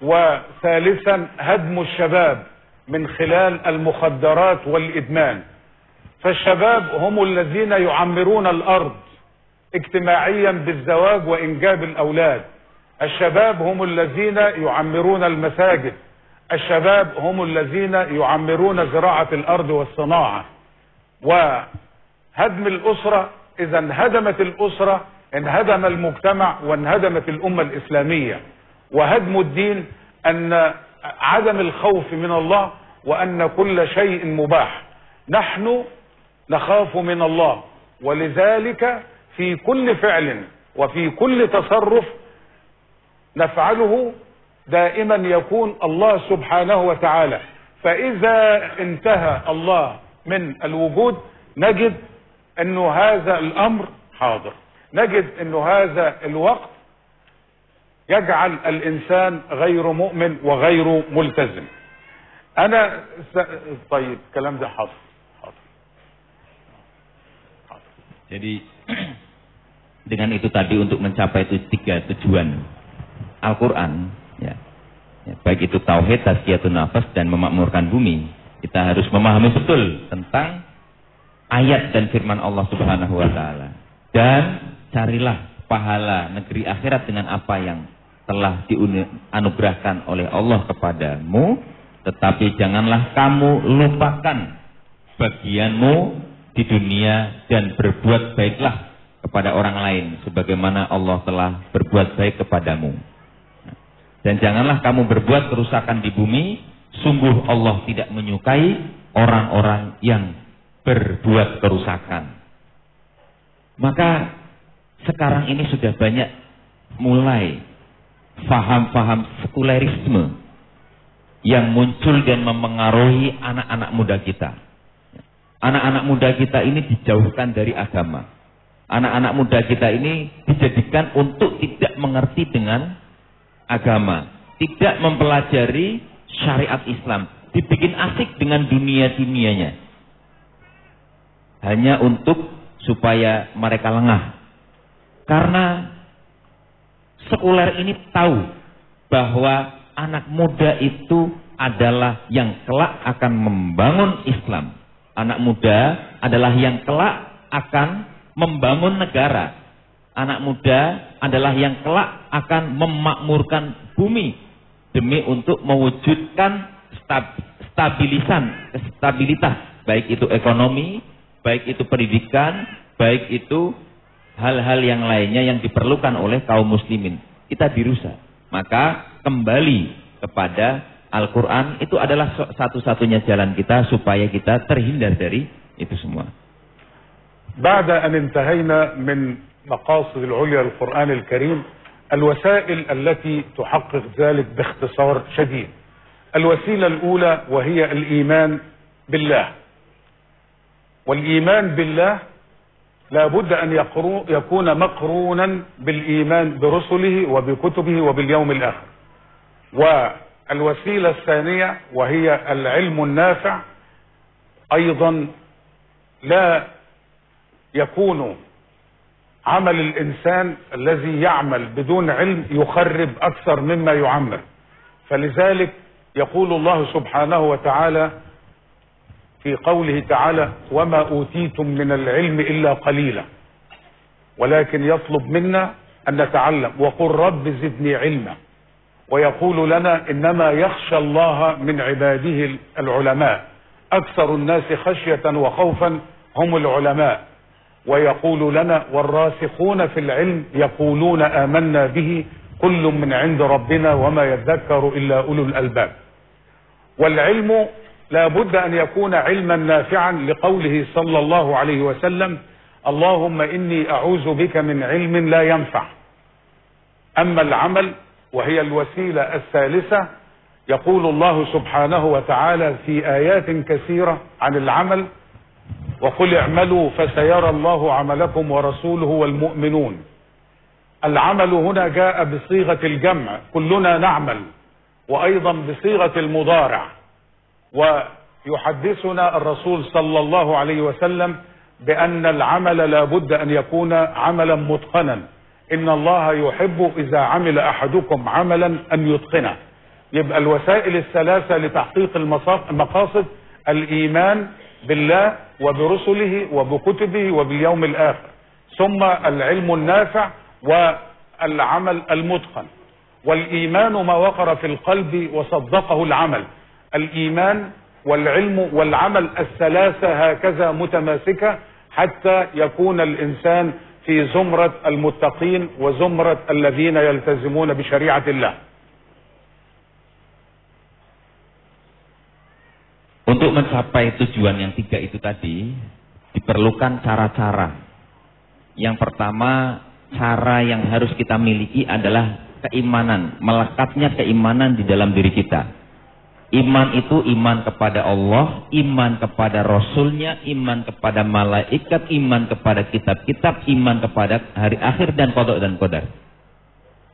وثالثا هدم الشباب من خلال المخدرات والإدمان. فالشباب هم الذين يعمرون الأرض اجتماعيا بالزواج وإنجاب الأولاد، الشباب هم الذين يعمرون المساجد، الشباب هم الذين يعمرون زراعة الأرض والصناعة. وهدم الأسرة، إذا انهدمت الأسرة انهدم المجتمع وانهدمت الأمة الإسلامية. وهدم الدين أن عدم الخوف من الله وأن كل شيء مباح. نحن نخاف من الله، ولذلك في كل فعل وفي كل تصرف نفعله دائما يكون الله سبحانه وتعالى. فإذا انتهى الله من الوجود نجد أنه هذا الأمر حاضر، نجد أنه هذا الوقت يجعل الإنسان غير مؤمن وغير ملتزم. طيب كلام ده حاضر. Jadi dengan itu tadi untuk mencapai itu 3 tujuan Al-Quran, ya, baik itu tauhid, tazkiyatun nafas, dan memakmurkan bumi, kita harus memahami betul tentang ayat dan firman Allah Subhanahu wa taala. Dan carilah pahala negeri akhirat dengan apa yang telah dianugerahkan oleh Allah kepadamu, tetapi janganlah kamu lupakan bagianmu di dunia dan berbuat baiklah kepada orang lain sebagaimana Allah telah berbuat baik kepadamu. Dan janganlah kamu berbuat kerusakan di bumi, sungguh Allah tidak menyukai orang-orang yang berbuat kerusakan. Maka sekarang ini sudah banyak mulai faham-faham sekulerisme yang muncul dan memengaruhi anak-anak muda kita. Anak-anak muda kita ini dijauhkan dari agama. Anak-anak muda kita ini dijadikan untuk tidak mengerti dengan agama, tidak mempelajari syariat Islam, dibikin asik dengan dunia-dunianya, hanya untuk supaya mereka lengah. Karena sekuler ini tahu bahwa anak muda itu adalah yang kelak akan membangun Islam. Anak muda adalah yang kelak akan membangun negara. Anak muda adalah yang kelak akan memakmurkan bumi demi untuk mewujudkan stabilitas, baik itu ekonomi, baik itu pendidikan, baik itu hal-hal yang lainnya yang diperlukan oleh kaum muslimin. Kita dirusak. Maka kembali kepada Al-Quran itu adalah satu-satunya jalan kita supaya kita terhindar dari itu semua. بعد أن انتهينا من مقاصد العليا للقرآن الكريم، الوسائل التي تحقق ذلك باختصار شديد. الوسيلة الأولى وهي الإيمان بالله، والإيمان بالله لا بد أن يكون مقرونا بالإيمان برسله وبكتبه وباليوم الآخر. والوسيلة الثانية وهي العلم النافع أيضا لا يكون عمل الإنسان الذي يعمل بدون علم يخرب أكثر مما يعمر. فلذلك يقول الله سبحانه وتعالى في قوله تعالى وما أوتيتم من العلم إلا قليلا، ولكن يطلب منا أن نتعلم وقل رب زدني علما، ويقول لنا إنما يخشى الله من عباده العلماء، أكثر الناس خشية وخوفا هم العلماء. ويقول لنا والراسخون في العلم يقولون آمنا به كل من عند ربنا وما يذكر إلا أولو الألباب. والعلم لا بد أن يكون علما نافعا لقوله صلى الله عليه وسلم اللهم إني أعوذ بك من علم لا ينفع. أما العمل وهي الوسيلة الثالثة يقول الله سبحانه وتعالى في آيات كثيرة عن العمل وقل اعملوا فسيرى الله عملكم ورسوله والمؤمنون. العمل هنا جاء بصيغة الجمع كلنا نعمل، وأيضا بصيغة المضارع. ويحدثنا الرسول صلى الله عليه وسلم بأن العمل لا بد أن يكون عملا متقنا، إن الله يحب إذا عمل أحدكم عملا أن يتقنه. يبقى الوسائل الثلاثة لتحقيق المقاصد الإيمان بالله وبرسله وبكتبه وباليوم الآخر، ثم العلم النافع والعمل المتقن. والإيمان ما وقر في القلب وصدقه العمل. الإيمان والعلم والعمل الثلاثة هكذا متماسكة حتى يكون الإنسان في زمرة المتقين وزمرة الذين يلتزمون بشريعة الله. Untuk mencapai tujuan yang tiga itu tadi, diperlukan cara-cara. Yang pertama, cara yang harus kita miliki adalah keimanan, melekatnya keimanan di dalam diri kita. Iman itu iman kepada Allah, iman kepada Rasulnya, iman kepada malaikat, iman kepada kitab-kitab, iman kepada hari akhir dan qada dan qadar.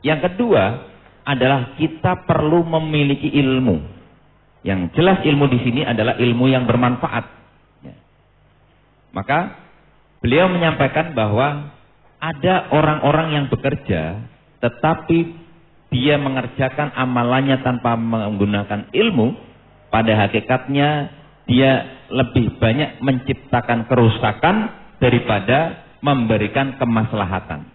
Yang kedua adalah kita perlu memiliki ilmu. Yang jelas ilmu di sini adalah ilmu yang bermanfaat. Maka beliau menyampaikan bahwa ada orang-orang yang bekerja tetapi dia mengerjakan amalannya tanpa menggunakan ilmu, pada hakikatnya dia lebih banyak menciptakan kerusakan daripada memberikan kemaslahatan.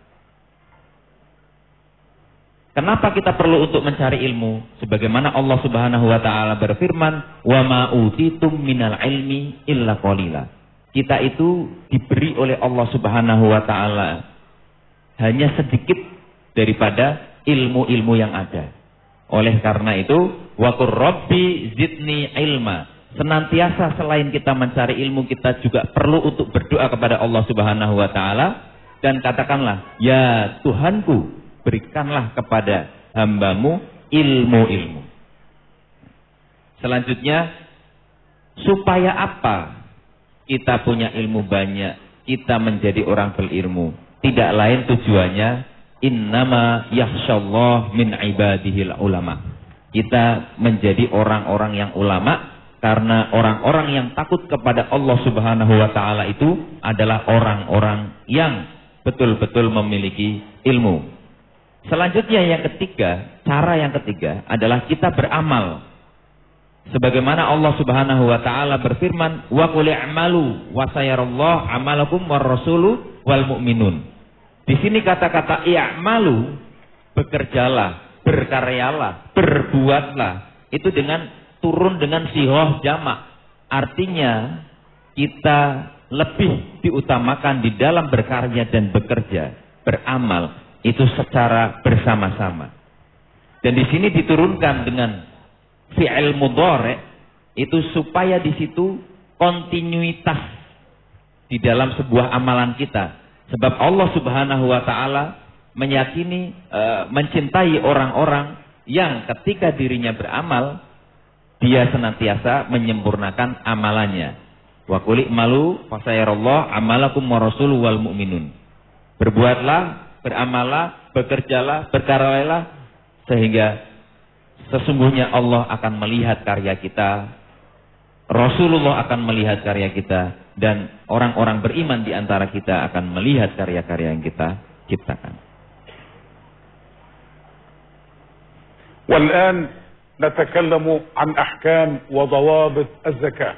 Kenapa kita perlu untuk mencari ilmu? Sebagaimana Allah Subhanahu wa taala berfirman, "Wa ma utitum minal ilmi illa qalila." Kita itu diberi oleh Allah Subhanahu wa taala hanya sedikit daripada ilmu-ilmu yang ada. Oleh karena itu, wa qur rabbi zidni ilma. Senantiasa selain kita mencari ilmu, kita juga perlu untuk berdoa kepada Allah Subhanahu wa taala dan katakanlah, "Ya Tuhanku, berikanlah kepada hambamu ilmu-ilmu." Selanjutnya, supaya apa kita punya ilmu banyak, kita menjadi orang berilmu? Tidak lain tujuannya, innama yakhsyallah min ibadihil ulama. Kita menjadi orang-orang yang ulama, karena orang-orang yang takut kepada Allah Subhanahu wa taala itu adalah orang-orang yang betul-betul memiliki ilmu. Selanjutnya yang ketiga, cara yang ketiga adalah kita beramal. Sebagaimana Allah Subhanahu wa taala berfirman, "Wa qul i'malu wa sayarallahu 'amalakum war rasulu wal mu'minun." Di sini kata-kata i'malu, bekerjalah, berkaryalah, berbuatlah, itu dengan turun dengan sighah jamak. Artinya kita lebih diutamakan di dalam berkarya dan bekerja, beramal itu secara bersama-sama. Dan di sini diturunkan dengan fi'il mudhari' itu supaya di situ kontinuitas di dalam sebuah amalan kita. Sebab Allah Subhanahu wa taala meyakini mencintai orang-orang yang ketika dirinya beramal dia senantiasa menyempurnakan amalannya. Wa qul i'malu fasayarallahu amalakum wa rasuluhu wal mu'minun. Berbuatlah, beramallah, bekerjalah, berkaryalah sehingga sesungguhnya Allah akan melihat karya kita, Rasulullah akan melihat karya kita, dan orang-orang beriman di antara kita akan melihat karya-karya yang kita ciptakan. والآن نتكلم عن أحكام وضوابط الزكاة.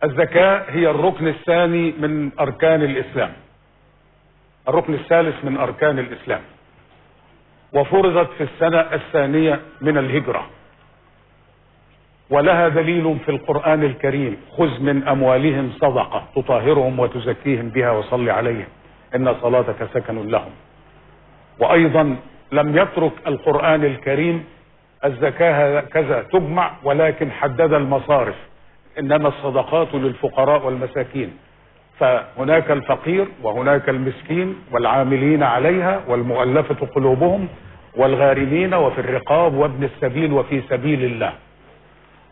الزكاة هي الركن الثاني من أركان الإسلام، الركن الثالث من أركان الإسلام، وفرضت في السنة الثانية من الهجرة، ولها دليل في القرآن الكريم: خذ من أموالهم صدقة تطهرهم وتزكيهم بها وصل عليهم إن صلاتك سكن لهم. وأيضا لم يترك القرآن الكريم الزكاة هكذا تجمع، ولكن حدد المصارف: إنما الصدقات للفقراء والمساكين، فهناك الفقير وهناك المسكين والعاملين عليها والمؤلفة قلوبهم والغارمين وفي الرقاب وابن السبيل وفي سبيل الله.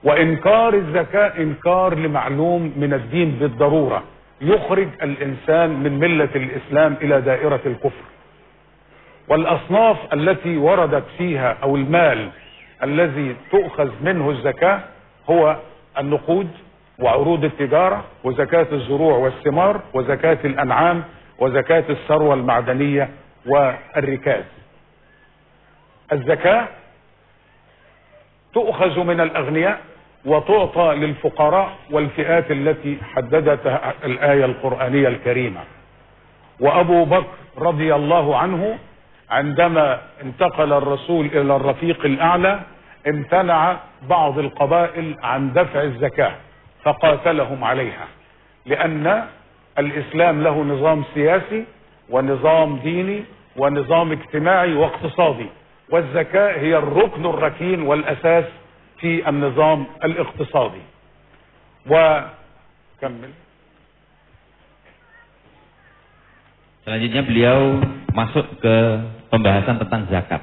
وإنكار الزكاة إنكار لمعلوم من الدين بالضرورة، يخرج الإنسان من ملة الإسلام إلى دائرة الكفر. والأصناف التي وردت فيها أو المال الذي تؤخذ منه الزكاة هو النقود وعروض التجارة وزكاة الزروع والثمار وزكاة الأنعام وزكاة الثروة المعدنية والركاز. الزكاة تؤخذ من الأغنياء وتعطى للفقراء والفئات التي حددتها الآية القرآنية الكريمة. وأبو بكر رضي الله عنه عندما انتقل الرسول إلى الرفيق الأعلى امتنع بعض القبائل عن دفع الزكاة فقاتلهم عليها، لأن الإسلام له نظام سياسي ونظام ديني ونظام اجتماعي واقتصادي، والزكاة هي الركن الركين والأساس في النظام الاقتصادي. وكمل. Selanjutnya beliau masuk ke pembahasan tentang zakat.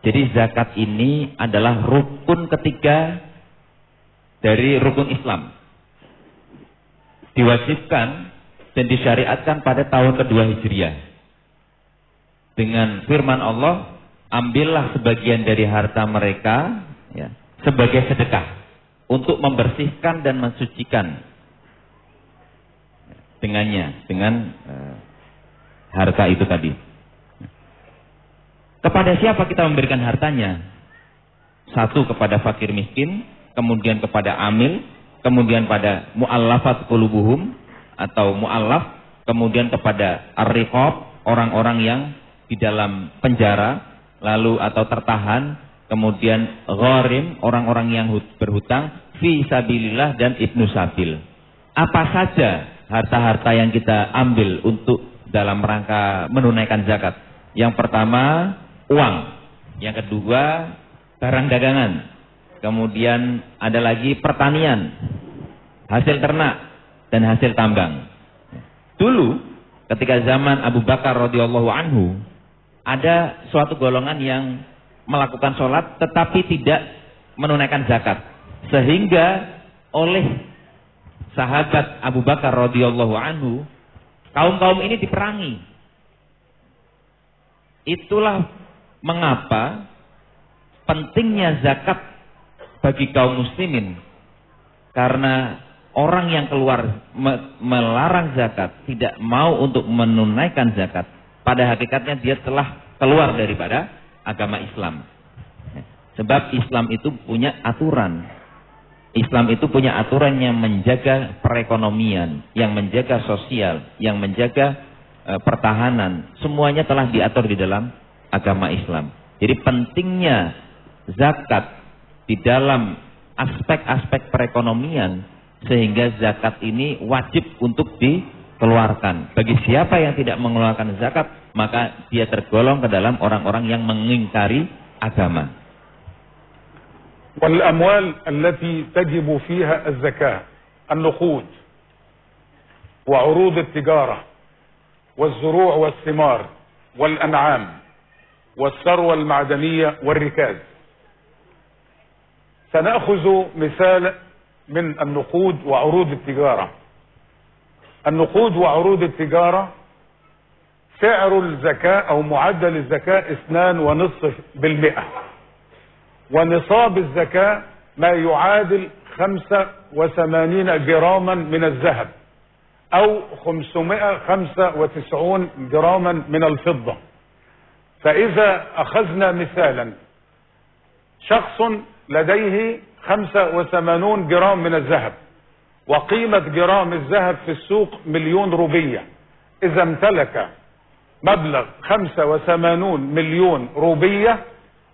Jadi zakat ini adalah rukun ketiga dari rukun Islam. Diwajibkan dan disyariatkan pada tahun kedua Hijriah. Dengan firman Allah, ambillah sebagian dari harta mereka ya, sebagai sedekah untuk membersihkan dan mensucikan dengan harta itu tadi. Kepada siapa kita memberikan hartanya? Satu, kepada fakir miskin, kemudian kepada amil, kemudian pada mu'allafat qulubuhum atau mu'allaf, kemudian kepada ar-riqab, orang-orang yang di dalam penjara lalu atau tertahan, kemudian gharim, orang-orang yang berhutang, fi sabilillah dan ibnu sabil. Apa saja harta-harta yang kita ambil untuk dalam rangka menunaikan zakat? Yang pertama uang, yang kedua barang dagangan, kemudian ada lagi pertanian, hasil ternak dan hasil tambang. Dulu ketika zaman Abu Bakar radhiyallahu anhu ada suatu golongan yang melakukan sholat tetapi tidak menunaikan zakat, sehingga oleh sahabat Abu Bakar radhiyallahu anhu kaum-kaum ini diperangi. Itulah mengapa pentingnya zakat bagi kaum muslimin. Karena orang yang keluar melarang zakat, tidak mau untuk menunaikan zakat, pada hakikatnya dia telah keluar daripada agama Islam. Sebab Islam itu punya aturan. Islam itu punya aturan yang menjaga perekonomian, yang menjaga sosial, yang menjaga pertahanan. Semuanya telah diatur di dalam agama Islam. Jadi pentingnya zakat di dalam aspek-aspek perekonomian, sehingga zakat ini wajib untuk dikeluarkan. Bagi siapa yang tidak mengeluarkan zakat, maka dia tergolong ke dalam orang-orang yang mengingkari agama. والأموال التي تجب فيها الزكاة النقود وعروض التجارة والزروع والثمار والأنعام والثروة المعدنية والركاز. سنأخذ مثال من النقود وعروض التجارة. النقود وعروض التجارة سعر الزكاة أو معدل الزكاة 2.5%، ونصاب الزكاة ما يعادل 85 جراما من الذهب أو 595 جراما من الفضة. فإذا أخذنا مثالا، شخص لديه 85 جرام من الذهب، وقيمة جرام الذهب في السوق 1,000,000 روبية. إذا امتلك مبلغ 85 مليون روبية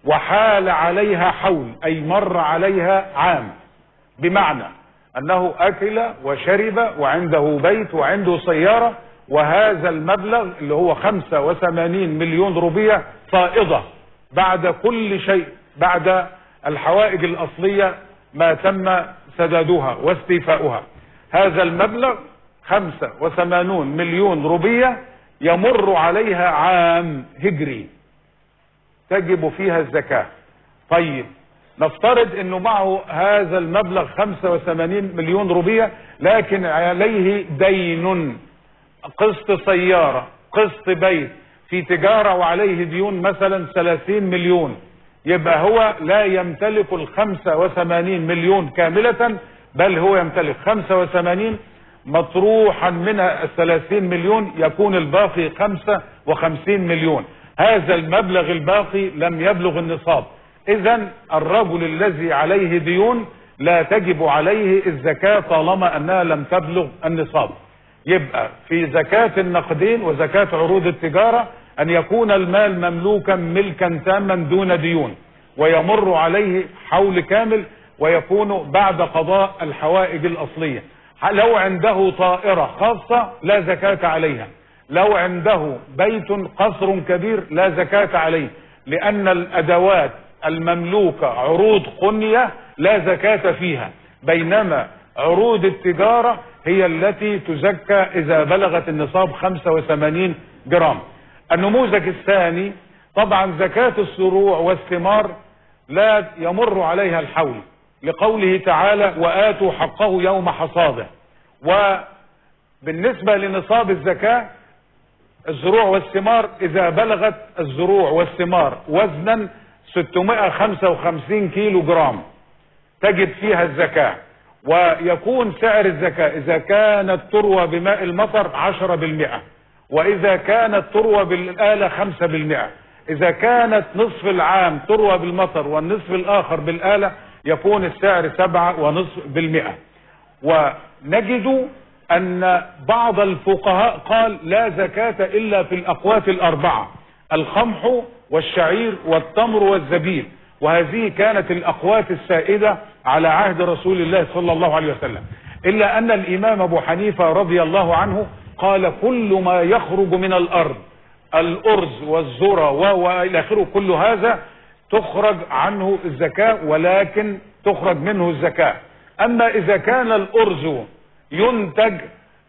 وحال عليها حول، أي مر عليها عام، بمعنى أنه أكل وشرب وعنده بيت وعنده سيارة، وهذا المبلغ اللي هو 85 مليون روبية فائضة بعد كل شيء، بعد الحوائج الأصلية ما تم سدادها واستيفاؤها. هذا المبلغ 85 مليون روبية يمر عليها عام هجري تجب فيها الزكاة. طيب نفترض انه معه هذا المبلغ 85 مليون روبية، لكن عليه دين، قسط سيارة، قسط بيت، في تجارة وعليه ديون مثلا 30 مليون، يبقى هو لا يمتلك 85 مليون كاملة، بل هو يمتلك 85 مطروحا منها 30 مليون، يكون الباقي 55 مليون. هذا المبلغ الباقي لم يبلغ النصاب. إذن الرجل الذي عليه ديون لا تجب عليه الزكاة طالما أنها لم تبلغ النصاب. يبقى في زكاة النقدين وزكاة عروض التجارة أن يكون المال مملوكا ملكا تاما دون ديون، ويمر عليه حول كامل، ويكون بعد قضاء الحوائج الأصلية. لو عنده طائرة خاصة لا زكاة عليها، لو عنده بيت قصر كبير لا زكاة عليه، لأن الأدوات المملوكة عروض قنية لا زكاة فيها، بينما عروض التجارة هي التي تزكى إذا بلغت النصاب 85 جرام. النموذج الثاني طبعا زكاة الزروع والثمار لا يمر عليها الحول، لقوله تعالى وآتوا حقه يوم حصاده. وبالنسبة لنصاب الزكاة الزروع والثمار، إذا بلغت الزروع والثمار وزنا 655 كيلو جرام تجب فيها الزكاة. ويكون سعر الزكاة إذا كانت تروى بماء المطر 10%، وإذا كانت تروى بالآلة 5%. إذا كانت نصف العام تروى بالمطر والنصف الآخر بالآلة يكون السعر 7.5%. ونجد أن بعض الفقهاء قال لا زكاة إلا في الأقوات الأربعة: القمح والشعير والتمر والزبيب، وهذه كانت الأقوات السائدة على عهد رسول الله صلى الله عليه وسلم. إلا أن الإمام أبو حنيفة رضي الله عنه قال كل ما يخرج من الأرض، الأرز والذرة وإلى آخره، كل هذا تخرج عنه الزكاة، ولكن تخرج منه الزكاة. أما إذا كان الأرز ينتج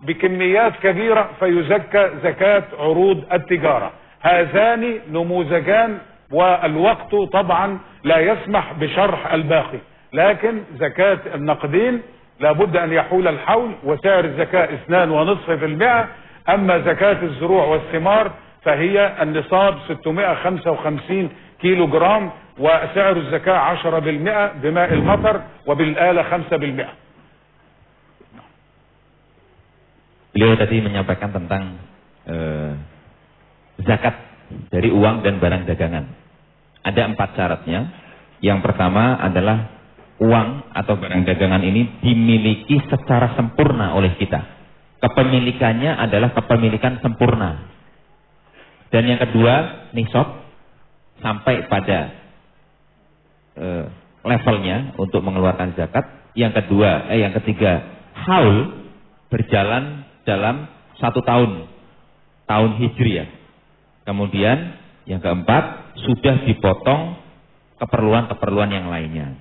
بكميات كبيرة فيزكى زكاة عروض التجارة. هذان نموذجان، والوقت طبعا لا يسمح بشرح الباقي، لكن زكاة النقدين لابد أن يحول الحول وسعر الزكاة 2.5%. أما زكاة الزروع والثمار فهي النصاب 655 كيلو جرام، وسعر الزكاة 10% بماء المطر وبالآلة 5%. Beliau tadi menyampaikan tentang zakat dari uang dan barang dagangan. Ada 4 syaratnya. Yang pertama adalah uang atau barang dagangan ini dimiliki secara sempurna oleh kita. Kepemilikannya adalah kepemilikan sempurna. Dan yang kedua, nisab sampai pada levelnya untuk mengeluarkan zakat. Yang ketiga, haul berjalan dalam 1 tahun hijriah. Kemudian yang keempat, sudah dipotong keperluan-keperluan yang lainnya.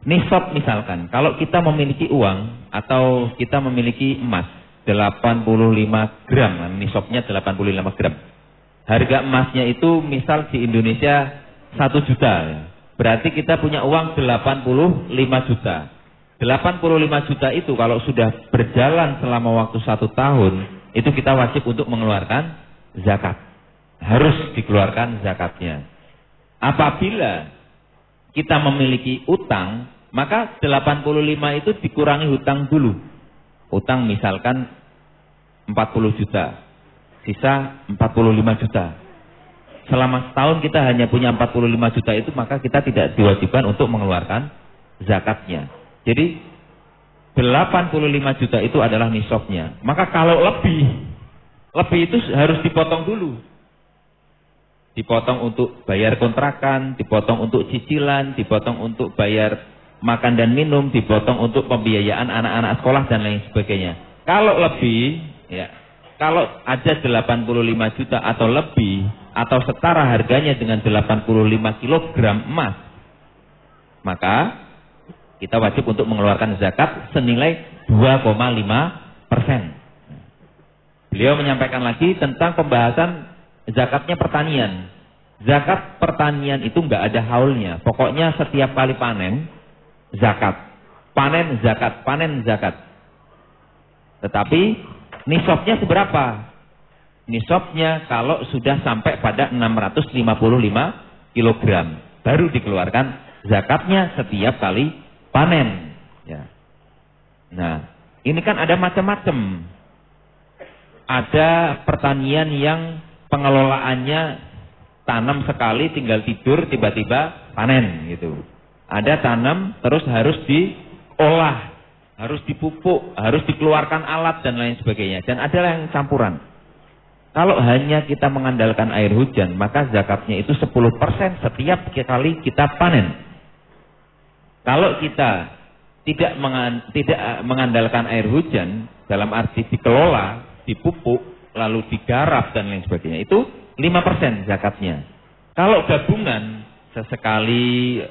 Nisab misalkan, kalau kita memiliki uang atau kita memiliki emas 85 gram, nisabnya 85 gram. Harga emasnya itu misal di Indonesia 1 juta. berarti kita punya uang 85 juta. 85 juta itu kalau sudah berjalan selama waktu 1 tahun, itu kita wajib untuk mengeluarkan zakat. Harus dikeluarkan zakatnya. Apabila kita memiliki utang, maka 85 itu dikurangi hutang dulu. Utang misalkan 40 juta, sisa 45 juta. Selama setahun kita hanya punya 45 juta itu, maka kita tidak diwajibkan untuk mengeluarkan zakatnya. Jadi 85 juta itu adalah nisabnya. Maka kalau lebih itu harus dipotong dulu. Dipotong untuk bayar kontrakan, dipotong untuk cicilan, dipotong untuk bayar makan dan minum, dipotong untuk pembiayaan anak-anak sekolah dan lain sebagainya. Kalau lebih, ya, kalau ada 85 juta atau lebih, atau setara harganya dengan 85 kilogram emas, maka kita wajib untuk mengeluarkan zakat senilai 2,5%. Beliau menyampaikan lagi tentang pembahasan zakatnya pertanian. Zakat pertanian itu nggak ada haulnya. Pokoknya setiap kali panen, zakat. Panen, zakat. Panen, zakat. Tetapi nisabnya seberapa? Nisabnya kalau sudah sampai pada 655 kilogram, baru dikeluarkan zakatnya setiap kali panen. Ya. Nah, ini kan ada macam-macam. Ada pertanian yang pengelolaannya tanam sekali tinggal tidur tiba-tiba panen gitu. Ada tanam terus harus diolah, harus dipupuk, harus dikeluarkan alat dan lain sebagainya. Dan ada yang campuran. Kalau hanya kita mengandalkan air hujan, maka zakatnya itu 10% setiap kali kita panen. Kalau kita tidak mengandalkan air hujan, dalam arti dikelola, dipupuk, lalu digarap dan lain sebagainya, itu 5% zakatnya. Kalau gabungan, sesekali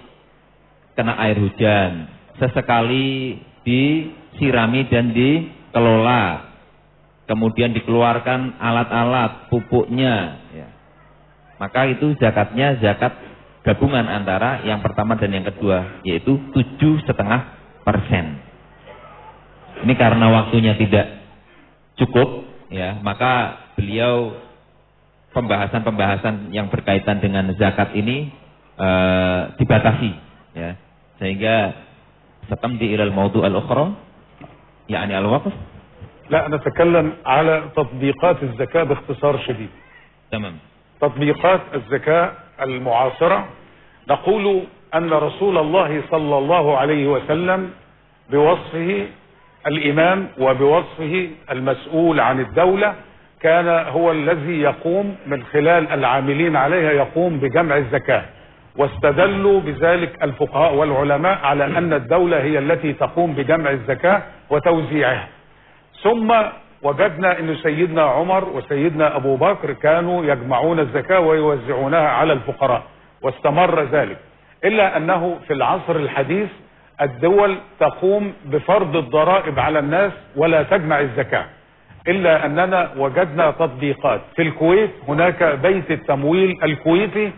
kena air hujan, sesekali disirami dan dikelola, kemudian dikeluarkan alat-alat pupuknya, ya, maka itu zakatnya zakat gabungan antara yang pertama dan yang kedua, yaitu 7,5%. Ini karena waktunya tidak cukup, ya, maka beliau pembahasan-pembahasan yang berkaitan dengan zakat ini dibatasi, ya, sehingga setamdi ilal mawdu' al-ukhra, yani al-waqf. لا نتكلم على تطبيقات الزكاة باختصار شديد. تمام. تطبيقات الزكاة المعاصرة، نقول أن رسول الله صلى الله عليه وسلم بوصفه الإمام وبوصفه المسؤول عن الدولة كان هو الذي يقوم من خلال العاملين عليها يقوم بجمع الزكاة، واستدلوا بذلك الفقهاء والعلماء على أن الدولة هي التي تقوم بجمع الزكاة وتوزيعها. ثم وجدنا أن سيدنا عمر وسيدنا أبو بكر كانوا يجمعون الزكاة ويوزعونها على الفقراء، واستمر ذلك، إلا أنه في العصر الحديث الدول تقوم بفرض الضرائب على الناس ولا تجمع الزكاة، إلا أننا وجدنا تطبيقات. في الكويت هناك بيت التمويل الكويتي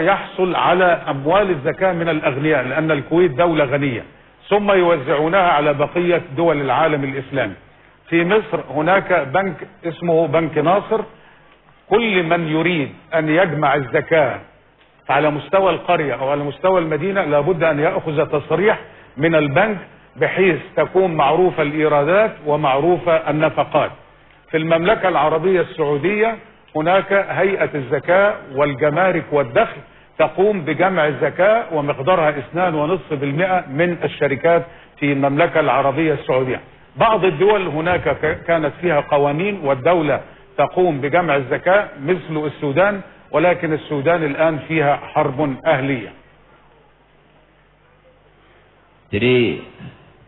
يحصل على أموال الزكاة من الأغنياء، لأن الكويت دولة غنية، ثم يوزعونها على بقية دول العالم الإسلامي. في مصر هناك بنك اسمه بنك ناصر، كل من يريد أن يجمع الزكاة على مستوى القرية أو على مستوى المدينة لابد أن يأخذ تصريح من البنك بحيث تكون معروفة الإيرادات ومعروفة النفقات. في المملكة العربية السعودية هناك هيئة الزكاة والجمارك والدخل تقوم بجمع الزكاة ومقدارها 2.5% من الشركات في المملكة العربية السعودية. بعض الدول هناك كانت فيها قوانين والدولة تقوم بجمع الزكاة مثل السودان، ولكن السودان الآن فيها حرب أهلية. Jadi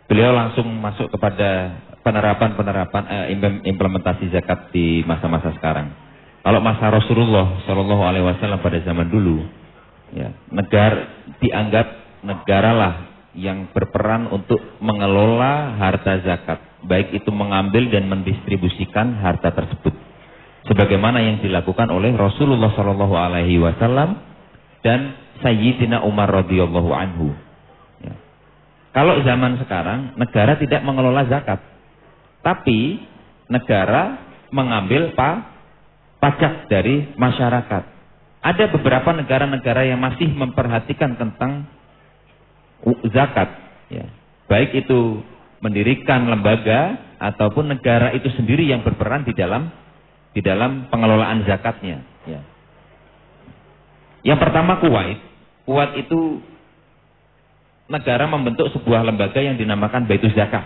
beliau langsung masuk kepada penerapan implementasi zakat di masa-masa sekarang. Kalau masa Rasulullah Shallallahu Alaihi Wasallam pada zaman dulu, ya, dianggap negaralah yang berperan untuk mengelola harta zakat, baik itu mengambil dan mendistribusikan harta tersebut, sebagaimana yang dilakukan oleh Rasulullah Shallallahu Alaihi Wasallam dan Sayyidina Umar radhiyallahu anhu. Ya. Kalau zaman sekarang negara tidak mengelola zakat, tapi negara mengambil pajak dari masyarakat. Ada beberapa negara-negara yang masih memperhatikan tentang zakat, ya. Baik itu mendirikan lembaga ataupun negara itu sendiri yang berperan di dalam pengelolaan zakatnya. Ya. Yang pertama Kuwait. Kuwait itu negara membentuk sebuah lembaga yang dinamakan Baitul Zakat.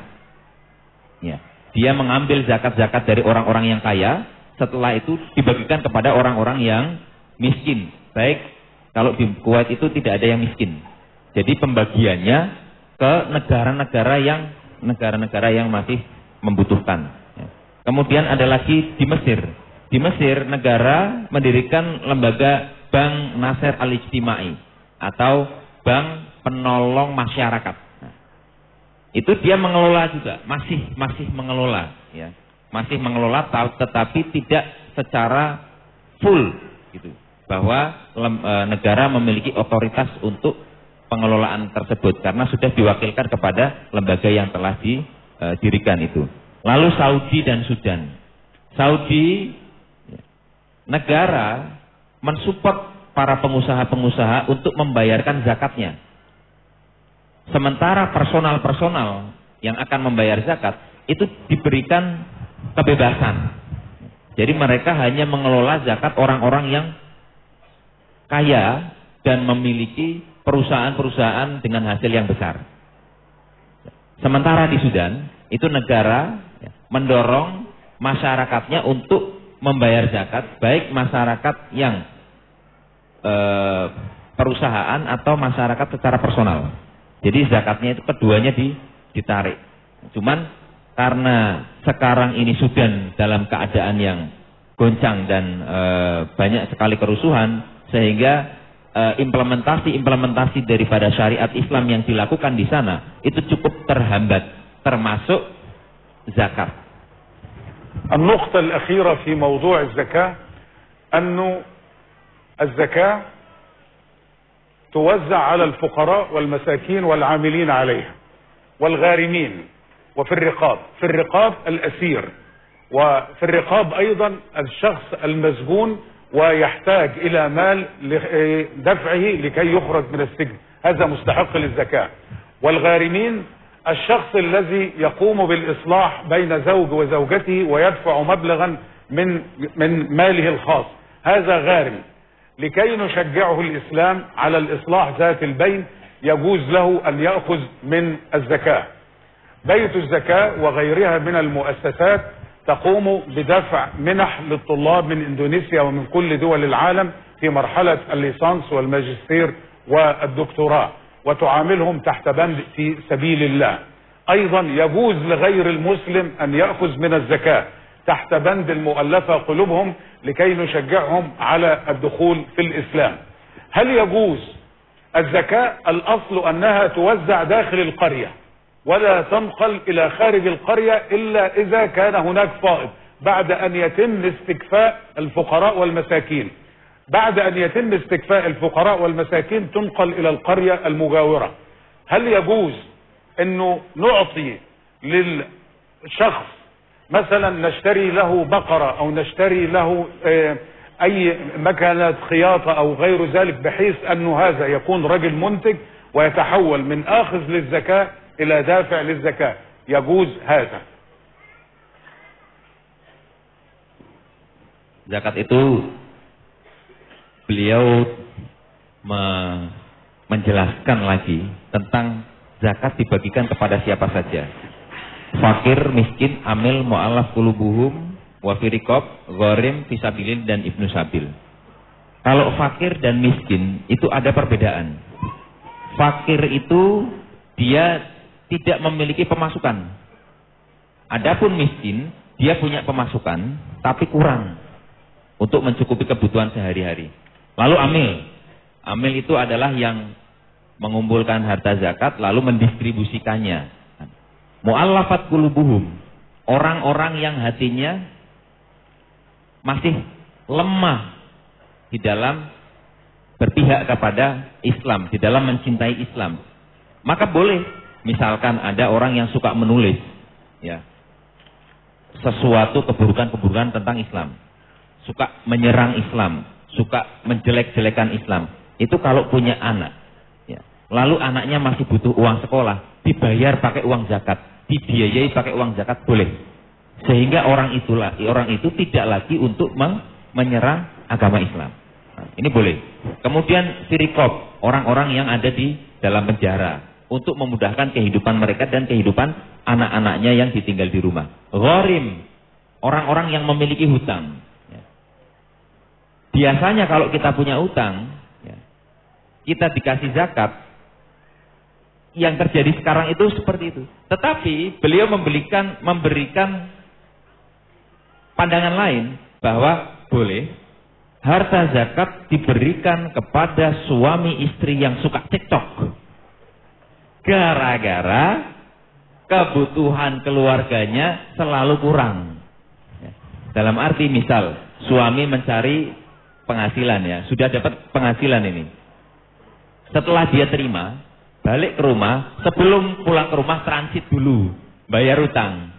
Ya. Dia mengambil zakat-zakat dari orang-orang yang kaya, setelah itu dibagikan kepada orang-orang yang miskin. Baik, kalau di Kuwait itu tidak ada yang miskin. Jadi pembagiannya ke negara-negara yang masih membutuhkan. Kemudian ada lagi di Mesir. Di Mesir negara mendirikan lembaga Bank Nasr Al-Ijtimai atau Bank Penolong Masyarakat. Itu dia mengelola juga, masih mengelola, ya. Masih mengelola, tetapi tidak secara full, gitu. Bahwa negara memiliki otoritas untuk pengelolaan tersebut karena sudah diwakilkan kepada lembaga yang telah didirikan itu. Lalu Saudi dan Sudan. Saudi negara mensupport para pengusaha-pengusaha untuk membayarkan zakatnya. Sementara personal yang akan membayar zakat itu diberikan kebebasan. Jadi mereka hanya mengelola zakat orang-orang yang kaya dan memiliki perusahaan-perusahaan dengan hasil yang besar. Sementara di Sudan, itu negara mendorong masyarakatnya untuk membayar zakat, baik masyarakat yang perusahaan atau masyarakat secara personal. Jadi zakatnya itu keduanya ditarik. Cuman karena sekarang ini Sudan dalam keadaan yang goncang dan banyak sekali kerusuhan, sehingga implementasi daripada syariat Islam yang dilakukan di sana itu cukup terhambat, termasuk zakat. النقطة الأخيرة في موضوع الزكاة أن الزكاة توزع على الفقراء والمساكين والعاملين عليها والغارمين وفي الرقاب، في الرقاب الأسير، وفي الرقاب أيضا الشخص المسجون ويحتاج إلى مال لدفعه لكي يخرج من السجن، هذا مستحق للزكاة. والغارمين الشخص الذي يقوم بالإصلاح بين زوج وزوجته ويدفع مبلغا من ماله الخاص، هذا غارم. لكي نشجعه الإسلام على الإصلاح ذات البين يجوز له أن يأخذ من الزكاة. بيت الزكاة وغيرها من المؤسسات تقوم بدفع منح للطلاب من إندونيسيا ومن كل دول العالم في مرحلة الليسانس والماجستير والدكتوراه، وتعاملهم تحت بند في سبيل الله. أيضا يجوز لغير المسلم أن يأخذ من الزكاة تحت بند المؤلفة قلوبهم لكي نشجعهم على الدخول في الإسلام. هل يجوز الزكاة؟ الأصل أنها توزع داخل القرية ولا تنقل إلى خارج القرية إلا إذا كان هناك فائض بعد أن يتم استكفاء الفقراء والمساكين. بعد أن يتم استكفاء الفقراء والمساكين تنقل إلى القرية المجاورة. هل يجوز أنه نعطي للشخص مثلا نشتري له بقرة أو نشتري له أي مكنة خياطة أو غير ذلك بحيث أنه هذا يكون رجل منتج ويتحول من آخذ للزكاة إلى دافع للزكاة؟ يجوز هذا. Zakat itu beliau menjelaskan lagi tentang zakat dibagikan kepada siapa saja. Fakir, miskin, amil, mu'allaf qulubuhum, wa fi riqab, gharim, fisabilin, dan ibnu sabil. Kalau fakir dan miskin itu ada perbedaan. Fakir itu dia tidak memiliki pemasukan. Adapun miskin, dia punya pemasukan tapi kurang untuk mencukupi kebutuhan sehari-hari. Lalu amil. Amil itu adalah yang mengumpulkan harta zakat lalu mendistribusikannya. Mu'allafat qulubuhum, orang-orang yang hatinya masih lemah di dalam berpihak kepada Islam, di dalam mencintai Islam. Maka boleh, misalkan ada orang yang suka menulis ya sesuatu keburukan-keburukan tentang Islam, suka menyerang Islam, suka menjelek-jelekan Islam. Itu kalau punya anak ya. Lalu anaknya masih butuh uang sekolah, dibayar pakai uang zakat, dibiayai pakai uang zakat, boleh. Sehingga orang itu tidak lagi untuk menyerang agama Islam. Nah, ini boleh. Kemudian sirikop, orang-orang yang ada di dalam penjara, untuk memudahkan kehidupan mereka dan kehidupan anak-anaknya yang ditinggal di rumah. Gharim, orang-orang yang memiliki hutang. Biasanya kalau kita punya hutang, kita dikasih zakat. Yang terjadi sekarang itu seperti itu. Tetapi beliau memberikan pandangan lain, bahwa boleh harta zakat diberikan kepada suami istri yang suka cekcok gara-gara kebutuhan keluarganya selalu kurang. Dalam arti misal suami mencari penghasilan ya, sudah dapat penghasilan ini. Setelah dia terima, balik ke rumah, sebelum pulang ke rumah transit dulu, bayar utang.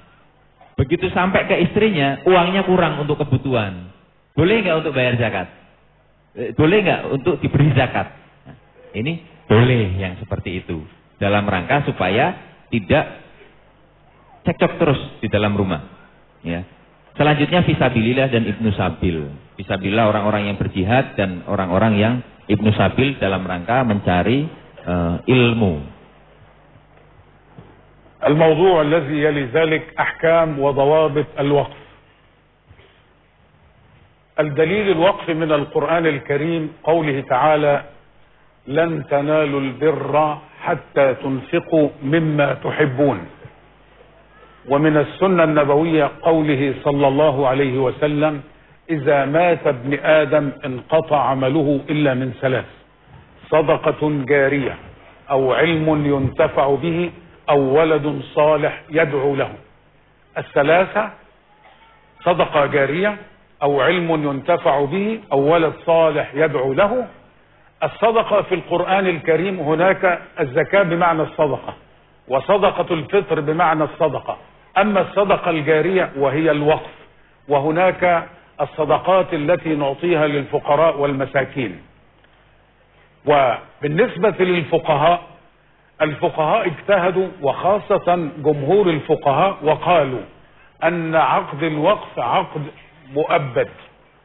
Begitu sampai ke istrinya, uangnya kurang untuk kebutuhan. Boleh nggak untuk bayar zakat? Boleh nggak untuk diberi zakat? Nah, ini boleh yang seperti itu. Dalam rangka supaya tidak cekcok terus di dalam rumah. Ya. Selanjutnya fisabilillah dan ibnu sabil. Fisabilillah orang-orang yang berjihad dan orang-orang yang ibnu sabil dalam rangka mencari ilmu. الموضوع الذي يلي ذلك أحكام وضوابط الوقف. الدليل الوقف من القرآن الكريم قوله تعالى: لن تنالوا البر حتى تنفقوا مما تحبون. ومن السنة النبوية قوله صلى الله عليه وسلم: إذا مات ابن آدم انقطع عمله إلا من ثلاث: صدقة جارية أو علم ينتفع به أو ولد صالح يدعو له. الثلاثة: صدقة جارية أو علم ينتفع به أو ولد صالح يدعو له. الصدقة في القرآن الكريم هناك الزكاة بمعنى الصدقة، وصدقة الفطر بمعنى الصدقة. أما الصدقة الجارية وهي الوقف، وهناك الصدقات التي نعطيها للفقراء والمساكين. وبالنسبة للفقهاء، الفقهاء اجتهدوا وخاصة جمهور الفقهاء وقالوا أن عقد الوقف عقد مؤبد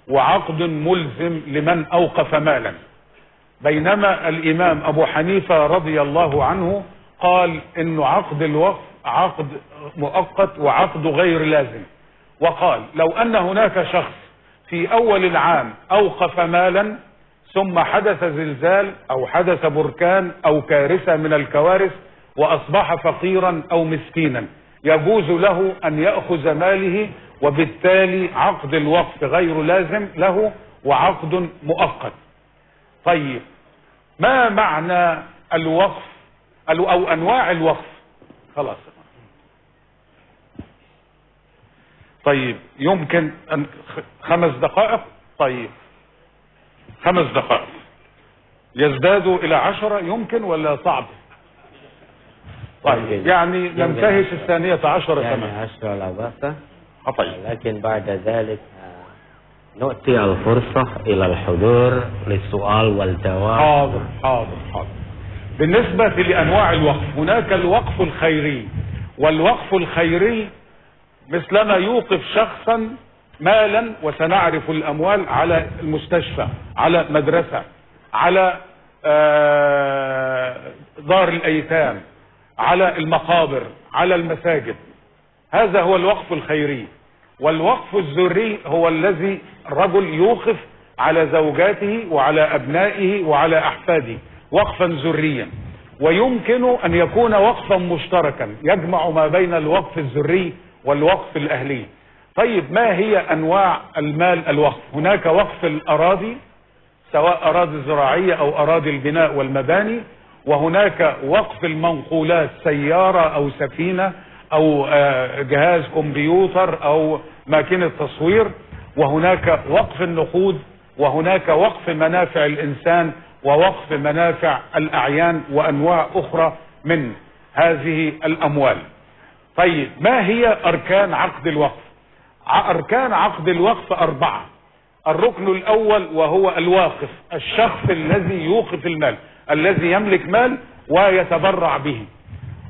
وعقد ملزم لمن أوقف مالا، بينما الإمام أبو حنيفة رضي الله عنه قال إنه عقد الوقف عقد مؤقت وعقد غير لازم، وقال لو أن هناك شخص في أول العام أوقف مالا ثم حدث زلزال أو حدث بركان أو كارثة من الكوارث وأصبح فقيرا أو مسكينا، يجوز له أن يأخذ ماله، وبالتالي عقد الوقف غير لازم له وعقد مؤقت. طيب، ما معنى الوقف أو أنواع الوقف؟ خلاص. طيب، يمكن 5 دقائق. طيب، 5 دقائق يزداد إلى 10 يمكن ولا صعب؟ طيب، يعني ننتهي في 12 يعني 10 لا بأس. طيب، لكن بعد ذلك نؤتي الفرصة إلى الحضور للسؤال والجواب. حاضر حاضر حاضر. بالنسبة لأنواع الوقف، هناك الوقف الخيري، والوقف الخيري مثلما يوقف شخصا مالا، وسنعرف الأموال، على المستشفى، على مدرسة، على دار الأيتام، على المقابر، على المساجد. هذا هو الوقف الخيري. والوقف الذري هو الذي الرجل يوقف على زوجاته وعلى أبنائه وعلى أحفاده وقفا ذريا. ويمكن أن يكون وقفا مشتركا يجمع ما بين الوقف الذري والوقف الأهلي. طيب، ما هي أنواع المال الوقف؟ هناك وقف الأراضي، سواء أراضي زراعية أو أراضي البناء والمباني، وهناك وقف المنقولات، سيارة أو سفينة أو جهاز كمبيوتر أو ماكينة تصوير، وهناك وقف النقود، وهناك وقف منافع الإنسان، ووقف منافع الأعيان وأنواع أخرى من هذه الأموال. طيب، ما هي أركان عقد الوقف؟ أركان عقد الوقف 4. الركن الأول وهو الواقف، الشخص الذي يوقف المال، الذي يملك مال ويتبرع به.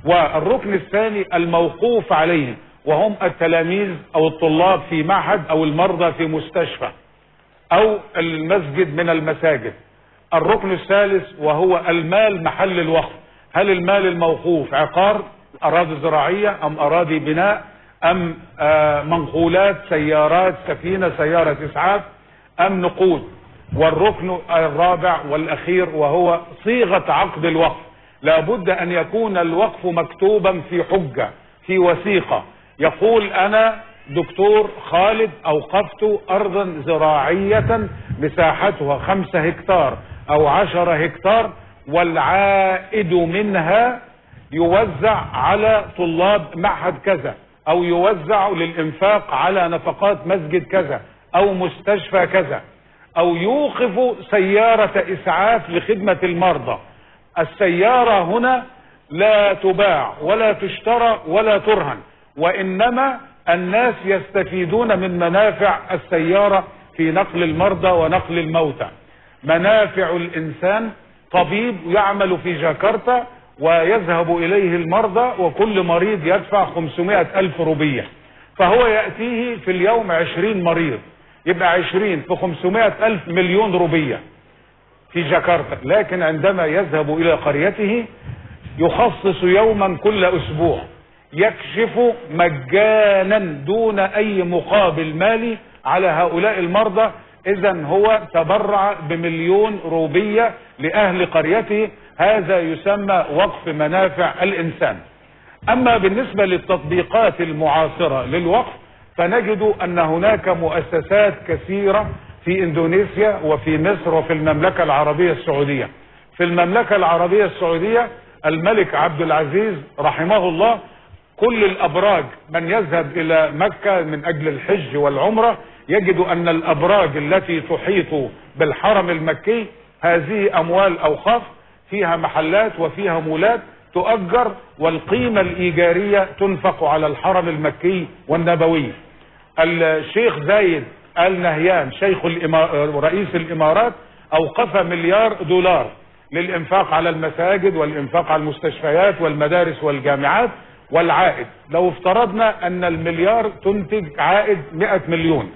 والركن الثاني الموقوف عليه، وهم التلاميذ أو الطلاب في معهد أو المرضى في مستشفى أو المسجد من المساجد. الركن الثالث وهو المال محل الوقف، هل المال الموقوف عقار، أراضي زراعية أم أراضي بناء أم منقولات، سيارات، سفينة، سيارة إسعاف، أم نقود. والركن الرابع والأخير وهو صيغة عقد الوقف، لابد أن يكون الوقف مكتوبا في حجة، في وثيقة، يقول أنا دكتور خالد أوقفت أرضا زراعية مساحتها 5 هكتار أو 10 هكتار، والعائد منها يوزع على طلاب معهد كذا، أو يوزع للإنفاق على نفقات مسجد كذا أو مستشفى كذا، أو يوقف سيارة إسعاف لخدمة المرضى. السيارة هنا لا تباع ولا تشترى ولا ترهن، وإنما الناس يستفيدون من منافع السيارة في نقل المرضى ونقل الموتى. منافع الإنسان، طبيب يعمل في جاكرتا ويذهب إليه المرضى، وكل مريض يدفع 500,000 روبية، فهو يأتيه في اليوم 20 مريض، يبقى 20 في 500,000 مليون روبية في جاكرتا. لكن عندما يذهب إلى قريته يخصص يوما كل أسبوع يكشف مجانا دون أي مقابل مالي على هؤلاء المرضى. إذن هو تبرع ب1,000,000 روبية لأهل قريته، هذا يسمى وقف منافع الإنسان. أما بالنسبة للتطبيقات المعاصرة للوقف، فنجد أن هناك مؤسسات كثيرة في إندونيسيا وفي مصر وفي المملكة العربية السعودية. في المملكة العربية السعودية الملك عبد العزيز رحمه الله، كل الأبراج، من يذهب إلى مكة من أجل الحج والعمرة يجد أن الأبراج التي تحيط بالحرم المكي هذه أموال أوقاف، فيها محلات وفيها مولات تؤجر، والقيمة الإيجارية تنفق على الحرم المكي والنبوي. الشيخ زايد آل نهيان رئيس الإمارات أوقف $1,000,000,000 للإنفاق على المساجد والإنفاق على المستشفيات والمدارس والجامعات. والعائد لو افترضنا أن $1,000,000,000 تنتج عائد 100 مليون،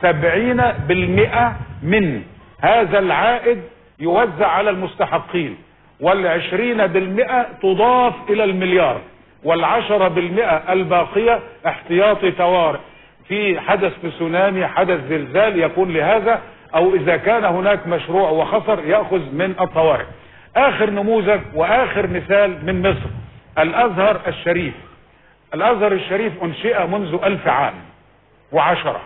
70% من هذا العائد يوزع على المستحقين، وال20% تضاف إلى $1,000,000، وال10% الباقية احتياطي طوارئ، في حدث تسونامي، حدث زلزال يكون لهذا، أو إذا كان هناك مشروع وخسر يأخذ من الطوارئ. آخر نموذج وآخر مثال من مصر، الأزهر الشريف. الأزهر الشريف أنشئ منذ 1010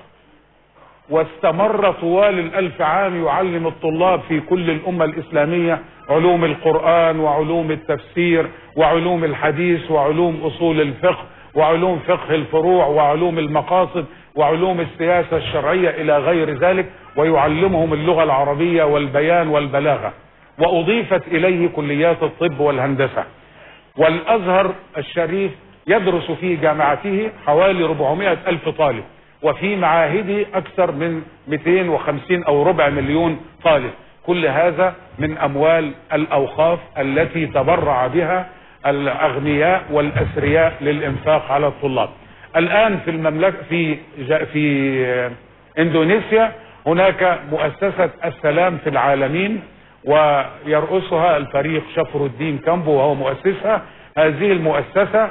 واستمر طوال 1000 عام يعلم الطلاب في كل الأمة الإسلامية علوم القرآن وعلوم التفسير وعلوم الحديث وعلوم أصول الفقه وعلوم فقه الفروع وعلوم المقاصد وعلوم السياسة الشرعية إلى غير ذلك، ويعلمهم اللغة العربية والبيان والبلاغة، وأضيفت إليه كليات الطب والهندسة. والأزهر الشريف يدرس في جامعته حوالي 400,000 طالب، وفي معاهده أكثر من 250 أو 250,000 طالب. كل هذا من أموال الأوقاف التي تبرع بها الأغنياء والأثرياء للإنفاق على الطلاب. الآن في المملكة في إندونيسيا هناك مؤسسة السلام في العالمين، ويرأسها الفريق شفر الدين كامبو وهو مؤسسها. هذه المؤسسة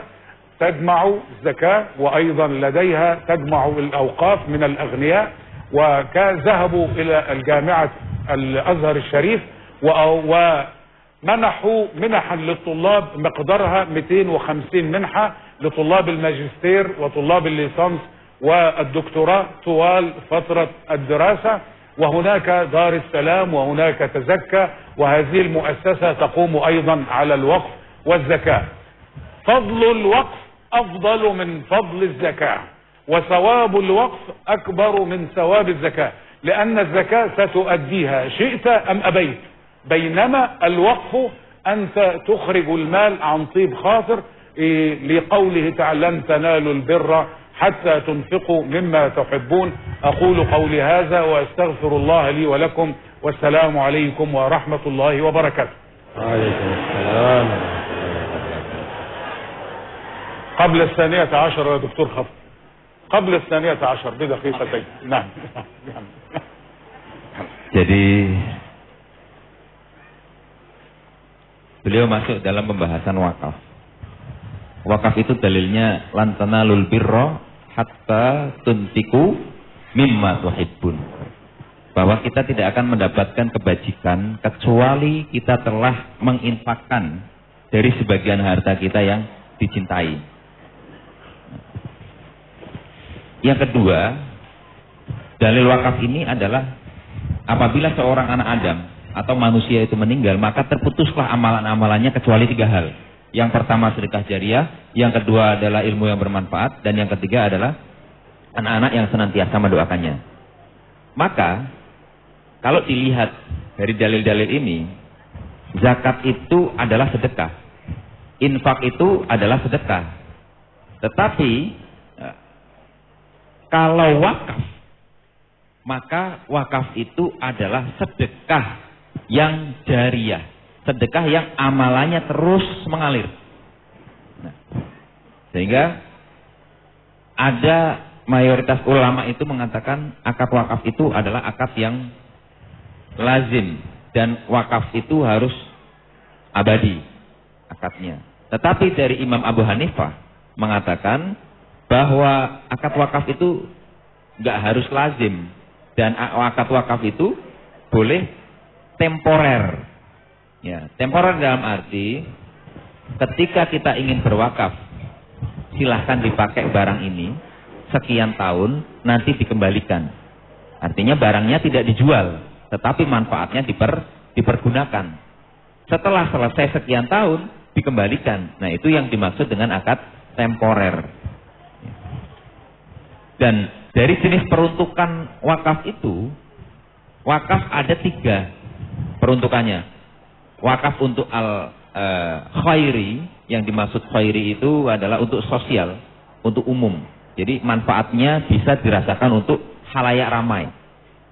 تجمع الزكاة، وأيضا لديها تجمع الأوقاف من الأغنياء، وذهبوا إلى الجامعة الأزهر الشريف ومنحوا منحا للطلاب مقدارها 250 منحة لطلاب الماجستير وطلاب الليسانس والدكتوراه طوال فترة الدراسة. وهناك دار السلام وهناك تزكى، وهذه المؤسسة تقوم أيضا على الوقف والزكاة. فضل الوقف أفضل من فضل الزكاة، وثواب الوقف أكبر من ثواب الزكاة، لأن الزكاة ستؤديها شئت أم أبيت، بينما الوقف أنت تخرج المال عن طيب خاطر، لقوله تعالى لن تنالوا البر حتى تنفقوا مما تحبون. أقول قولي هذا وأستغفر الله لي ولكم، والسلام عليكم ورحمة الله وبركاته. وعليكم السلام. قبل 12 يا دكتور خفض، قبل 12 بدقيقتين. نعم. Jadi beliau masuk dalam pembahasan wakaf. Wakaf itu dalilnya lan tanalul birra hatta tuntiku mimma tuhibbun. Bahwa kita tidak akan mendapatkan kebajikan kecuali kita telah menginfakkan dari sebagian harta kita yang dicintai. Yang kedua, dalil wakaf ini adalah apabila seorang anak Adam atau manusia itu meninggal, maka terputuslah amalan-amalannya kecuali 3 hal. Yang pertama sedekah jariah, yang kedua adalah ilmu yang bermanfaat, dan yang ketiga adalah anak-anak yang senantiasa mendoakannya. Maka kalau dilihat dari dalil-dalil ini, zakat itu adalah sedekah, infak itu adalah sedekah. Tetapi kalau wakaf, maka wakaf itu adalah sedekah yang jariah, sedekah yang amalannya terus mengalir. Nah, sehingga ada mayoritas ulama itu mengatakan akad wakaf itu adalah akad yang lazim dan wakaf itu harus abadi akadnya. Tetapi dari Imam Abu Hanifah mengatakan bahwa akad wakaf itu nggak harus lazim, dan akad wakaf itu boleh temporer. Ya, temporer dalam arti ketika kita ingin berwakaf, silahkan dipakai barang ini sekian tahun, nanti dikembalikan. Artinya barangnya tidak dijual, tetapi manfaatnya dipergunakan. Setelah selesai sekian tahun, dikembalikan. Nah, itu yang dimaksud dengan akad temporer. Dan dari jenis peruntukan wakaf itu, wakaf ada 3 peruntukannya. Wakaf untuk khairi, yang dimaksud khairi itu adalah untuk sosial, untuk umum. Jadi manfaatnya bisa dirasakan untuk khalayak ramai.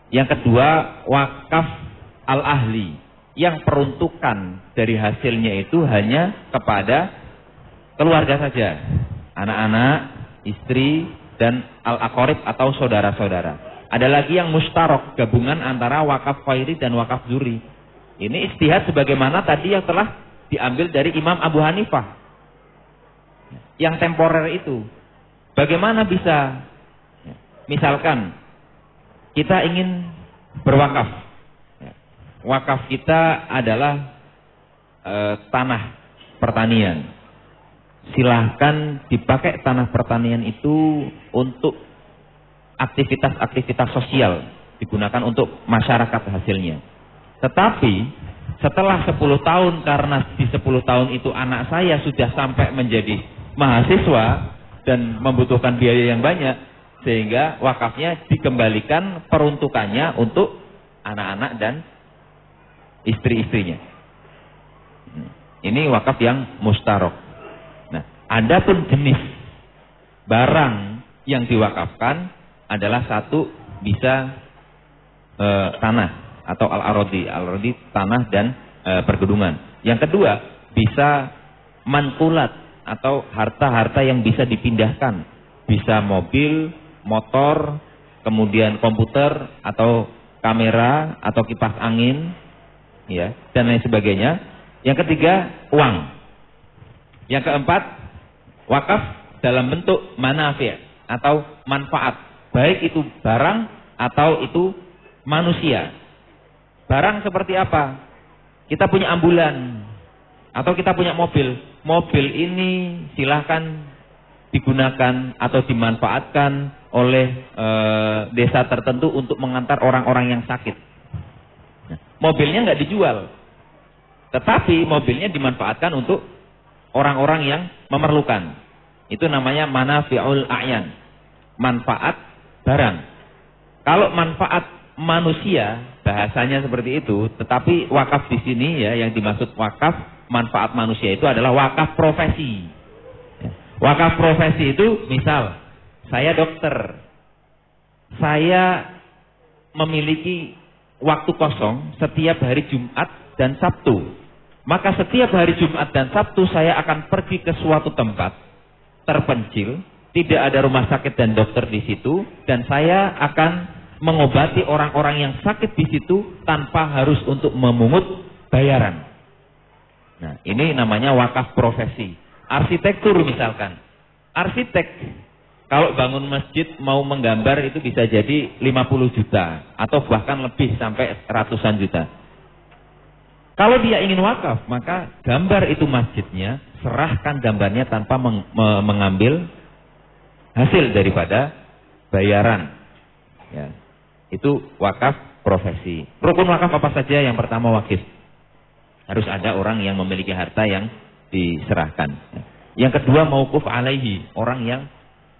Yang kedua, wakaf al-ahli, yang peruntukan dari hasilnya itu hanya kepada keluarga saja, anak-anak, istri, dan al-aqarib atau saudara-saudara. Ada lagi yang mustarok, gabungan antara wakaf khairi dan wakaf zuri. Ini ijtihad sebagaimana tadi yang telah diambil dari Imam Abu Hanifah. Yang temporer itu, bagaimana bisa, misalkan kita ingin berwakaf. Wakaf kita adalah tanah pertanian. Silahkan dipakai tanah pertanian itu untuk aktivitas-aktivitas sosial, digunakan untuk masyarakat hasilnya. Tetapi setelah 10 tahun, karena di 10 tahun itu anak saya sudah sampai menjadi mahasiswa dan membutuhkan biaya yang banyak, sehingga wakafnya dikembalikan peruntukannya untuk anak-anak dan istri-istrinya. Ini wakaf yang mustarok. Adapun jenis barang yang diwakafkan adalah satu, bisa tanah atau al-arodi tanah dan perkebunan. Yang kedua, bisa mankulat atau harta-harta yang bisa dipindahkan, bisa mobil, motor, kemudian komputer atau kamera atau kipas angin, ya, dan lain sebagainya. Yang ketiga, uang. Yang keempat, wakaf dalam bentuk manafi' atau manfaat, baik itu barang atau itu manusia. Barang seperti apa? Kita punya ambulan atau kita punya mobil. Mobil ini silahkan digunakan atau dimanfaatkan oleh desa tertentu untuk mengantar orang-orang yang sakit. Nah, mobilnya nggak dijual, tetapi mobilnya dimanfaatkan untuk orang-orang yang memerlukan. Itu namanya manafi'ul a'yan, manfaat barang. Kalau manfaat manusia, bahasanya seperti itu, tetapi wakaf di sini ya, yang dimaksud wakaf manfaat manusia itu adalah wakaf profesi. Wakaf profesi itu misal, saya dokter, saya memiliki waktu kosong setiap hari Jumat dan Sabtu. Maka setiap hari Jumat dan Sabtu saya akan pergi ke suatu tempat terpencil, tidak ada rumah sakit dan dokter di situ, dan saya akan mengobati orang-orang yang sakit di situ tanpa harus untuk memungut bayaran. Nah, ini namanya wakaf profesi. Arsitektur misalkan. Arsitek kalau bangun masjid mau menggambar itu bisa jadi 50 juta atau bahkan lebih sampai ratusan juta. Kalau dia ingin wakaf, maka gambar itu masjidnya, serahkan gambarnya tanpa mengambil hasil daripada bayaran. Ya. Itu wakaf profesi. Rukun wakaf apa saja? Yang pertama wakif. Harus ada orang yang memiliki harta yang diserahkan. Yang kedua mauquf alaihi, orang yang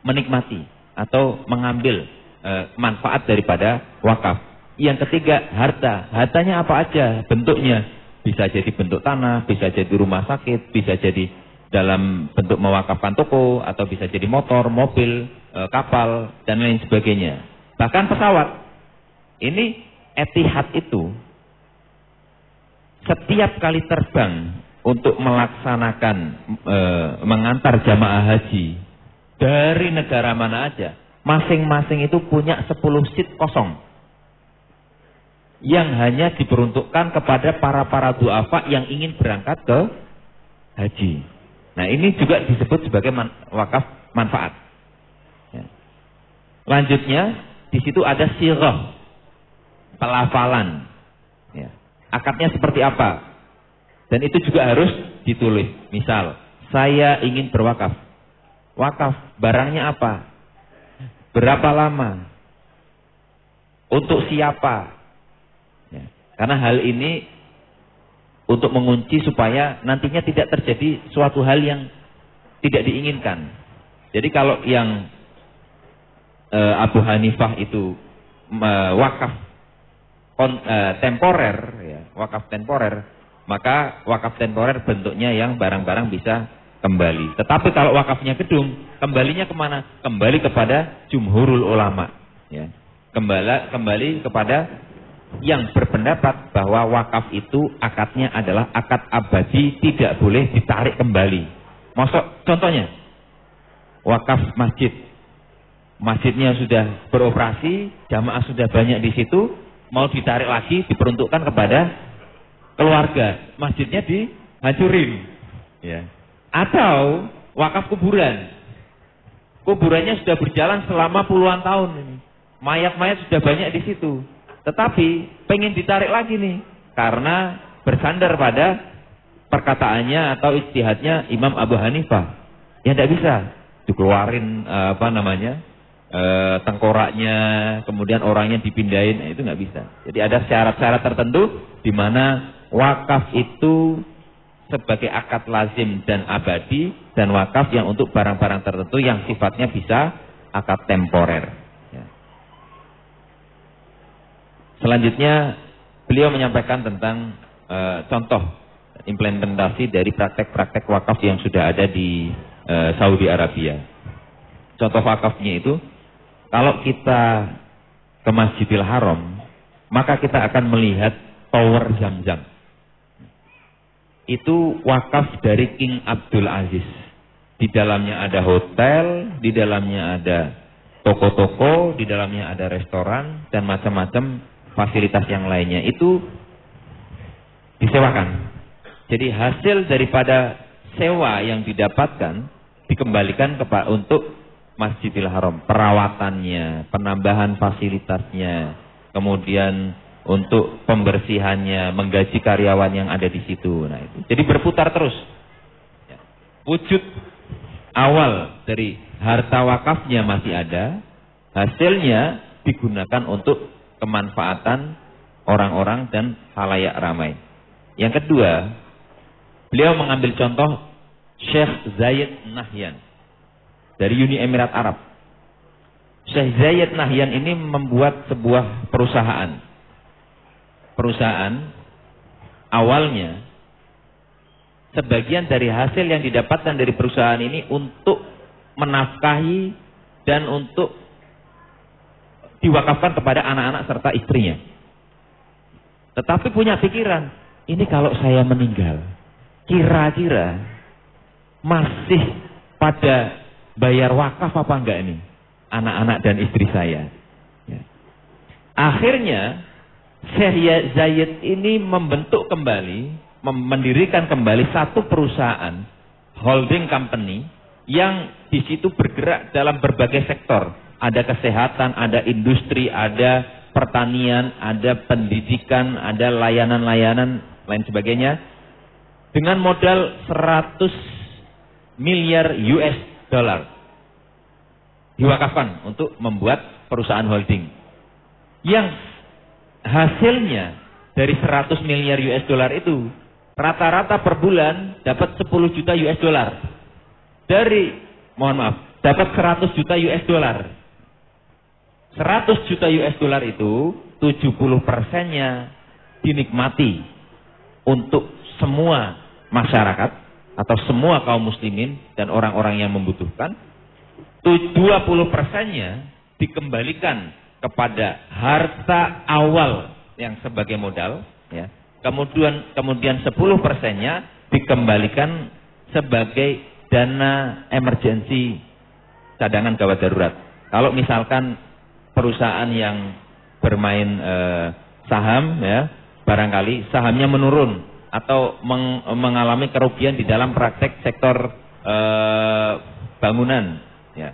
menikmati atau mengambil manfaat daripada wakaf. Yang ketiga harta. Hartanya apa aja bentuknya? Bisa jadi bentuk tanah, bisa jadi rumah sakit, bisa jadi dalam bentuk mewakafkan toko, atau bisa jadi motor, mobil, kapal, dan lain sebagainya. Bahkan pesawat. Ini Etihad itu setiap kali terbang untuk melaksanakan mengantar jamaah haji dari negara mana aja, masing-masing itu punya 10 seat kosong yang hanya diperuntukkan kepada para duafa yang ingin berangkat ke haji. Nah, ini juga disebut sebagai wakaf manfaat. Ya. Lanjutnya di situ ada sirah, pelafalan, ya. Akadnya seperti apa, dan itu juga harus ditulis. Misal, saya ingin berwakaf. Wakaf, barangnya apa? Berapa lama? Untuk siapa? Ya. Karena hal ini untuk mengunci supaya nantinya tidak terjadi suatu hal yang tidak diinginkan. Jadi kalau yang Abu Hanifah itu wakaf temporer, ya, wakaf temporer, maka wakaf temporer bentuknya yang barang-barang bisa kembali. Tetapi kalau wakafnya gedung, kembalinya kemana? Kembali kepada jumhurul ulama. Ya. Kembali kepada yang berpendapat bahwa wakaf itu akadnya adalah akad abadi, tidak boleh ditarik kembali. Maksud contohnya, wakaf masjid. Masjidnya sudah beroperasi, jamaah sudah banyak di situ, mau ditarik lagi, diperuntukkan kepada keluarga, masjidnya dihancurin. Ya. Atau wakaf kuburan. Kuburannya sudah berjalan selama puluhan tahun ini. Mayat-mayat sudah banyak di situ. Tetapi pengen ditarik lagi nih, karena bersandar pada perkataannya atau ijtihadnya Imam Abu Hanifah. Ya tidak bisa dikeluarin tengkoraknya, kemudian orangnya dipindahin, itu nggak bisa. Jadi ada syarat-syarat tertentu di mana wakaf itu sebagai akad lazim dan abadi, dan wakaf yang untuk barang-barang tertentu yang sifatnya bisa akad temporer. Ya. Selanjutnya beliau menyampaikan tentang contoh implementasi dari praktek-praktek wakaf yang sudah ada di Saudi Arabia. Contoh wakafnya itu, kalau kita ke Masjidil Haram, maka kita akan melihat tower Zam-Zam. Itu wakaf dari King Abdul Aziz. Di dalamnya ada hotel, di dalamnya ada toko-toko, di dalamnya ada restoran, dan macam-macam fasilitas yang lainnya. Itu disewakan. Jadi hasil daripada sewa yang didapatkan dikembalikan untuk Masjidil Haram, perawatannya, penambahan fasilitasnya, kemudian untuk pembersihannya, menggaji karyawan yang ada di situ. Nah, itu. Jadi berputar terus. Wujud awal dari harta wakafnya masih ada, hasilnya digunakan untuk kemanfaatan orang-orang dan khalayak ramai. Yang kedua, beliau mengambil contoh Syekh Zayed Nahyan dari Uni Emirat Arab. Syekh Zayed Nahyan ini membuat sebuah perusahaan. Perusahaan awalnya sebagian dari hasil yang didapatkan dari perusahaan ini untuk menafkahi dan untuk diwakafkan kepada anak-anak serta istrinya. Tetapi punya pikiran, ini kalau saya meninggal, kira-kira masih pada bayar wakaf apa enggak ini? Anak-anak dan istri saya. Ya. Akhirnya Syekh Zayed ini membentuk kembali, mendirikan kembali satu perusahaan holding company yang di situ bergerak dalam berbagai sektor. Ada kesehatan, ada industri, ada pertanian, ada pendidikan, ada layanan-layanan lain sebagainya. Dengan modal 100 miliar US dollar diwakafkan untuk membuat perusahaan holding. Yang hasilnya dari 100 miliar US dollar itu rata-rata per bulan dapat 10 juta US dollar. Dapat 100 juta US dollar. 100 juta US dollar itu 70%-nya dinikmati untuk semua masyarakat atau semua kaum muslimin dan orang-orang yang membutuhkan. 20%-nya dikembalikan kepada harta awal yang sebagai modal, ya. Kemudian 10%-nya dikembalikan sebagai dana emergensi cadangan gawat darurat. Kalau misalkan perusahaan yang bermain saham, ya, barangkali sahamnya menurun atau mengalami kerugian di dalam praktek sektor bangunan, ya.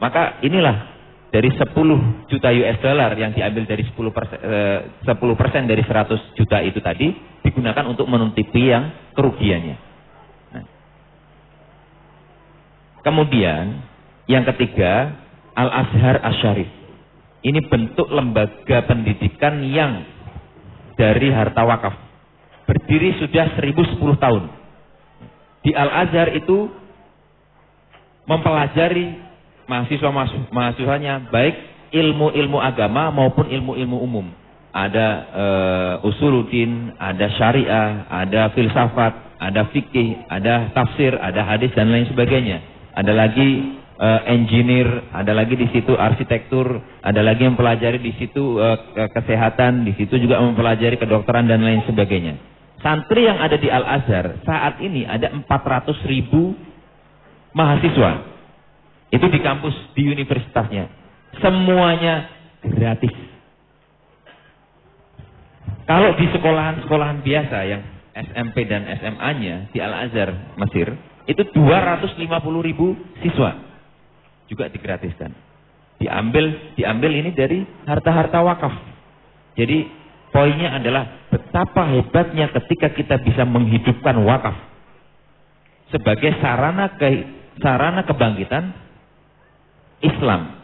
Maka inilah dari 10 juta US dollar yang diambil dari 10% dari 100 juta itu tadi digunakan untuk menutupi yang kerugiannya. Nah. Kemudian yang ketiga, Al-Azhar Asy-Syarif. Ini bentuk lembaga pendidikan yang dari harta wakaf. Berdiri sudah 1010 tahun. Di Al-Azhar itu mempelajari mahasiswanya baik ilmu-ilmu agama maupun ilmu-ilmu umum. Ada usuluddin, ada syariah, ada filsafat, ada fikih, ada tafsir, ada hadis dan lain sebagainya. Ada lagi engineer, ada lagi di situ arsitektur, ada lagi mempelajari di situ kesehatan, di situ juga mempelajari kedokteran dan lain sebagainya. Santri yang ada di Al-Azhar saat ini ada 400.000 mahasiswa. Itu di kampus, di universitasnya. Semuanya gratis. Kalau di sekolahan-sekolahan biasa yang SMP dan SMA-nya di Al-Azhar Mesir, itu 250.000 siswa juga digratiskan. Diambil ini dari harta-harta wakaf. Jadi poinnya adalah betapa hebatnya ketika kita bisa menghidupkan wakaf sebagai sarana kebangkitan Islam.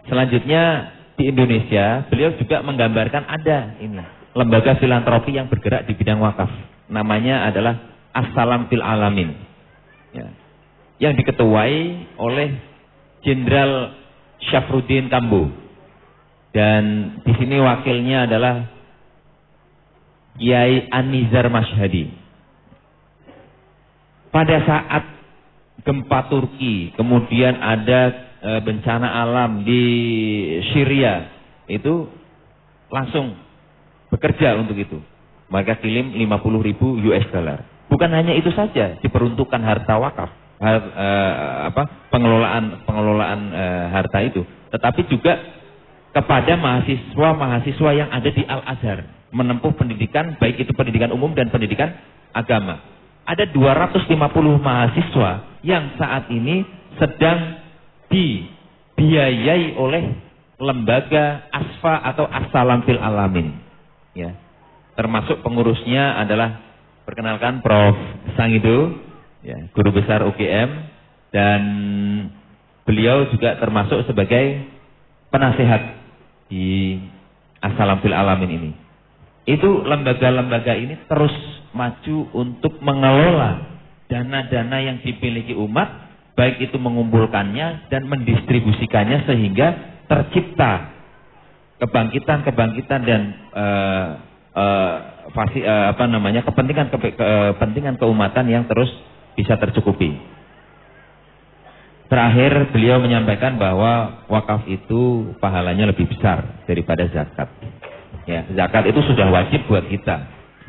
Selanjutnya di Indonesia, beliau juga menggambarkan ada ini lembaga filantropi yang bergerak di bidang wakaf. Namanya adalah As-Salam fil Alamin. Ya. Yang diketuai oleh Jenderal Syafruddin Kambo. Dan di sini wakilnya adalah Kiai Anizar Masyhadi. Pada saat gempa Turki, kemudian ada bencana alam di Syria, itu langsung bekerja untuk itu. Mereka kirim 50.000 US dollar. Bukan hanya itu saja, diperuntukkan harta wakaf, pengelolaan harta itu, tetapi juga kepada mahasiswa yang ada di Al-Azhar menempuh pendidikan, baik itu pendidikan umum dan pendidikan agama. Ada 250 mahasiswa yang saat ini sedang dibiayai oleh lembaga Asfa atau As-Salam fil Alamin. Ya. Termasuk pengurusnya adalah, perkenalkan, Prof. Sangido, ya, guru besar UGM, dan beliau juga termasuk sebagai penasehat di As-Salam fil Alamin ini. Itu lembaga-lembaga ini terus maju untuk mengelola dana-dana yang dimiliki umat baik itu mengumpulkannya dan mendistribusikannya sehingga tercipta kebangkitan dan kepentingan keumatan yang terus bisa tercukupi. Terakhir beliau menyampaikan bahwa wakaf itu pahalanya lebih besar daripada zakat. Ya, zakat itu sudah wajib buat kita.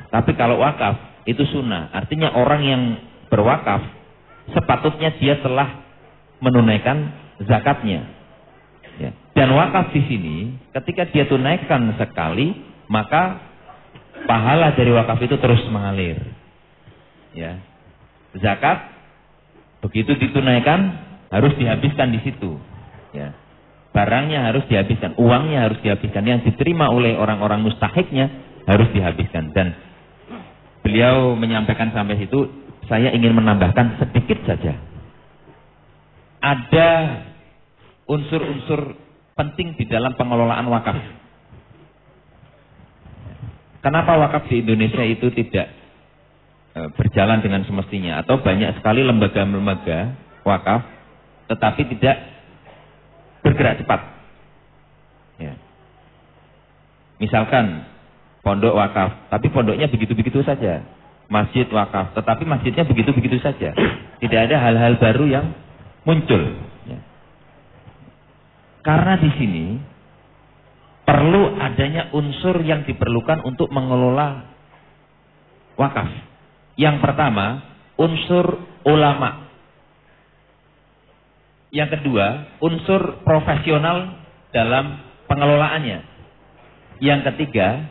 Tapi kalau wakaf itu sunnah. Artinya orang yang berwakaf sepatutnya dia telah menunaikan zakatnya. Ya. Dan wakaf di sini ketika dia tunaikan sekali, maka pahala dari wakaf itu terus mengalir. Ya. Zakat begitu ditunaikan harus dihabiskan di situ. Ya. Barangnya harus dihabiskan, uangnya harus dihabiskan, yang diterima oleh orang-orang mustahiknya harus dihabiskan. Dan beliau menyampaikan sampai situ, saya ingin menambahkan sedikit saja. Ada unsur-unsur penting di dalam pengelolaan wakaf. Kenapa wakaf di Indonesia itu tidak berjalan dengan semestinya, atau banyak sekali lembaga-lembaga wakaf tetapi tidak bergerak cepat. Ya. Misalkan pondok wakaf, tapi pondoknya begitu-begitu saja. Masjid wakaf, tetapi masjidnya begitu-begitu saja. Tidak ada hal-hal baru yang muncul. Ya. Karena di sini perlu adanya unsur yang diperlukan untuk mengelola wakaf. Yang pertama, unsur ulama. Yang kedua, unsur profesional dalam pengelolaannya. Yang ketiga,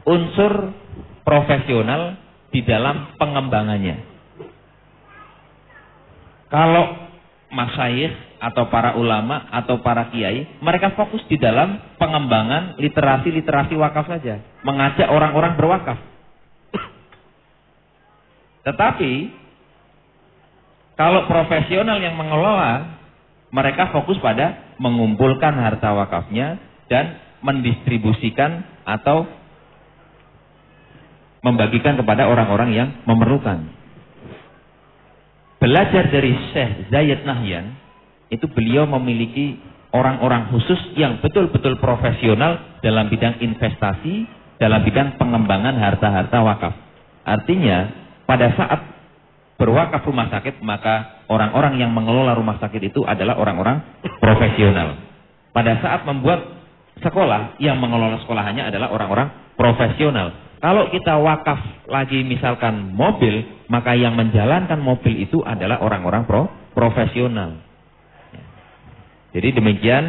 unsur profesional di dalam pengembangannya. Kalau masyayikh atau para ulama atau para kiai, mereka fokus di dalam pengembangan literasi wakaf saja, mengajak orang-orang berwakaf. Tetapi kalau profesional yang mengelola, mereka fokus pada mengumpulkan harta wakafnya dan mendistribusikan atau membagikan kepada orang-orang yang memerlukan. Belajar dari Syekh Zayed Nahyan, itu beliau memiliki orang-orang khusus yang betul-betul profesional dalam bidang investasi, dalam bidang pengembangan harta-harta wakaf. Artinya, pada saat berwakaf rumah sakit, maka orang-orang yang mengelola rumah sakit itu adalah orang-orang profesional. Pada saat membuat sekolah, yang mengelola sekolahannya adalah orang-orang profesional. Kalau kita wakaf lagi misalkan mobil, maka yang menjalankan mobil itu adalah orang-orang profesional. Jadi demikian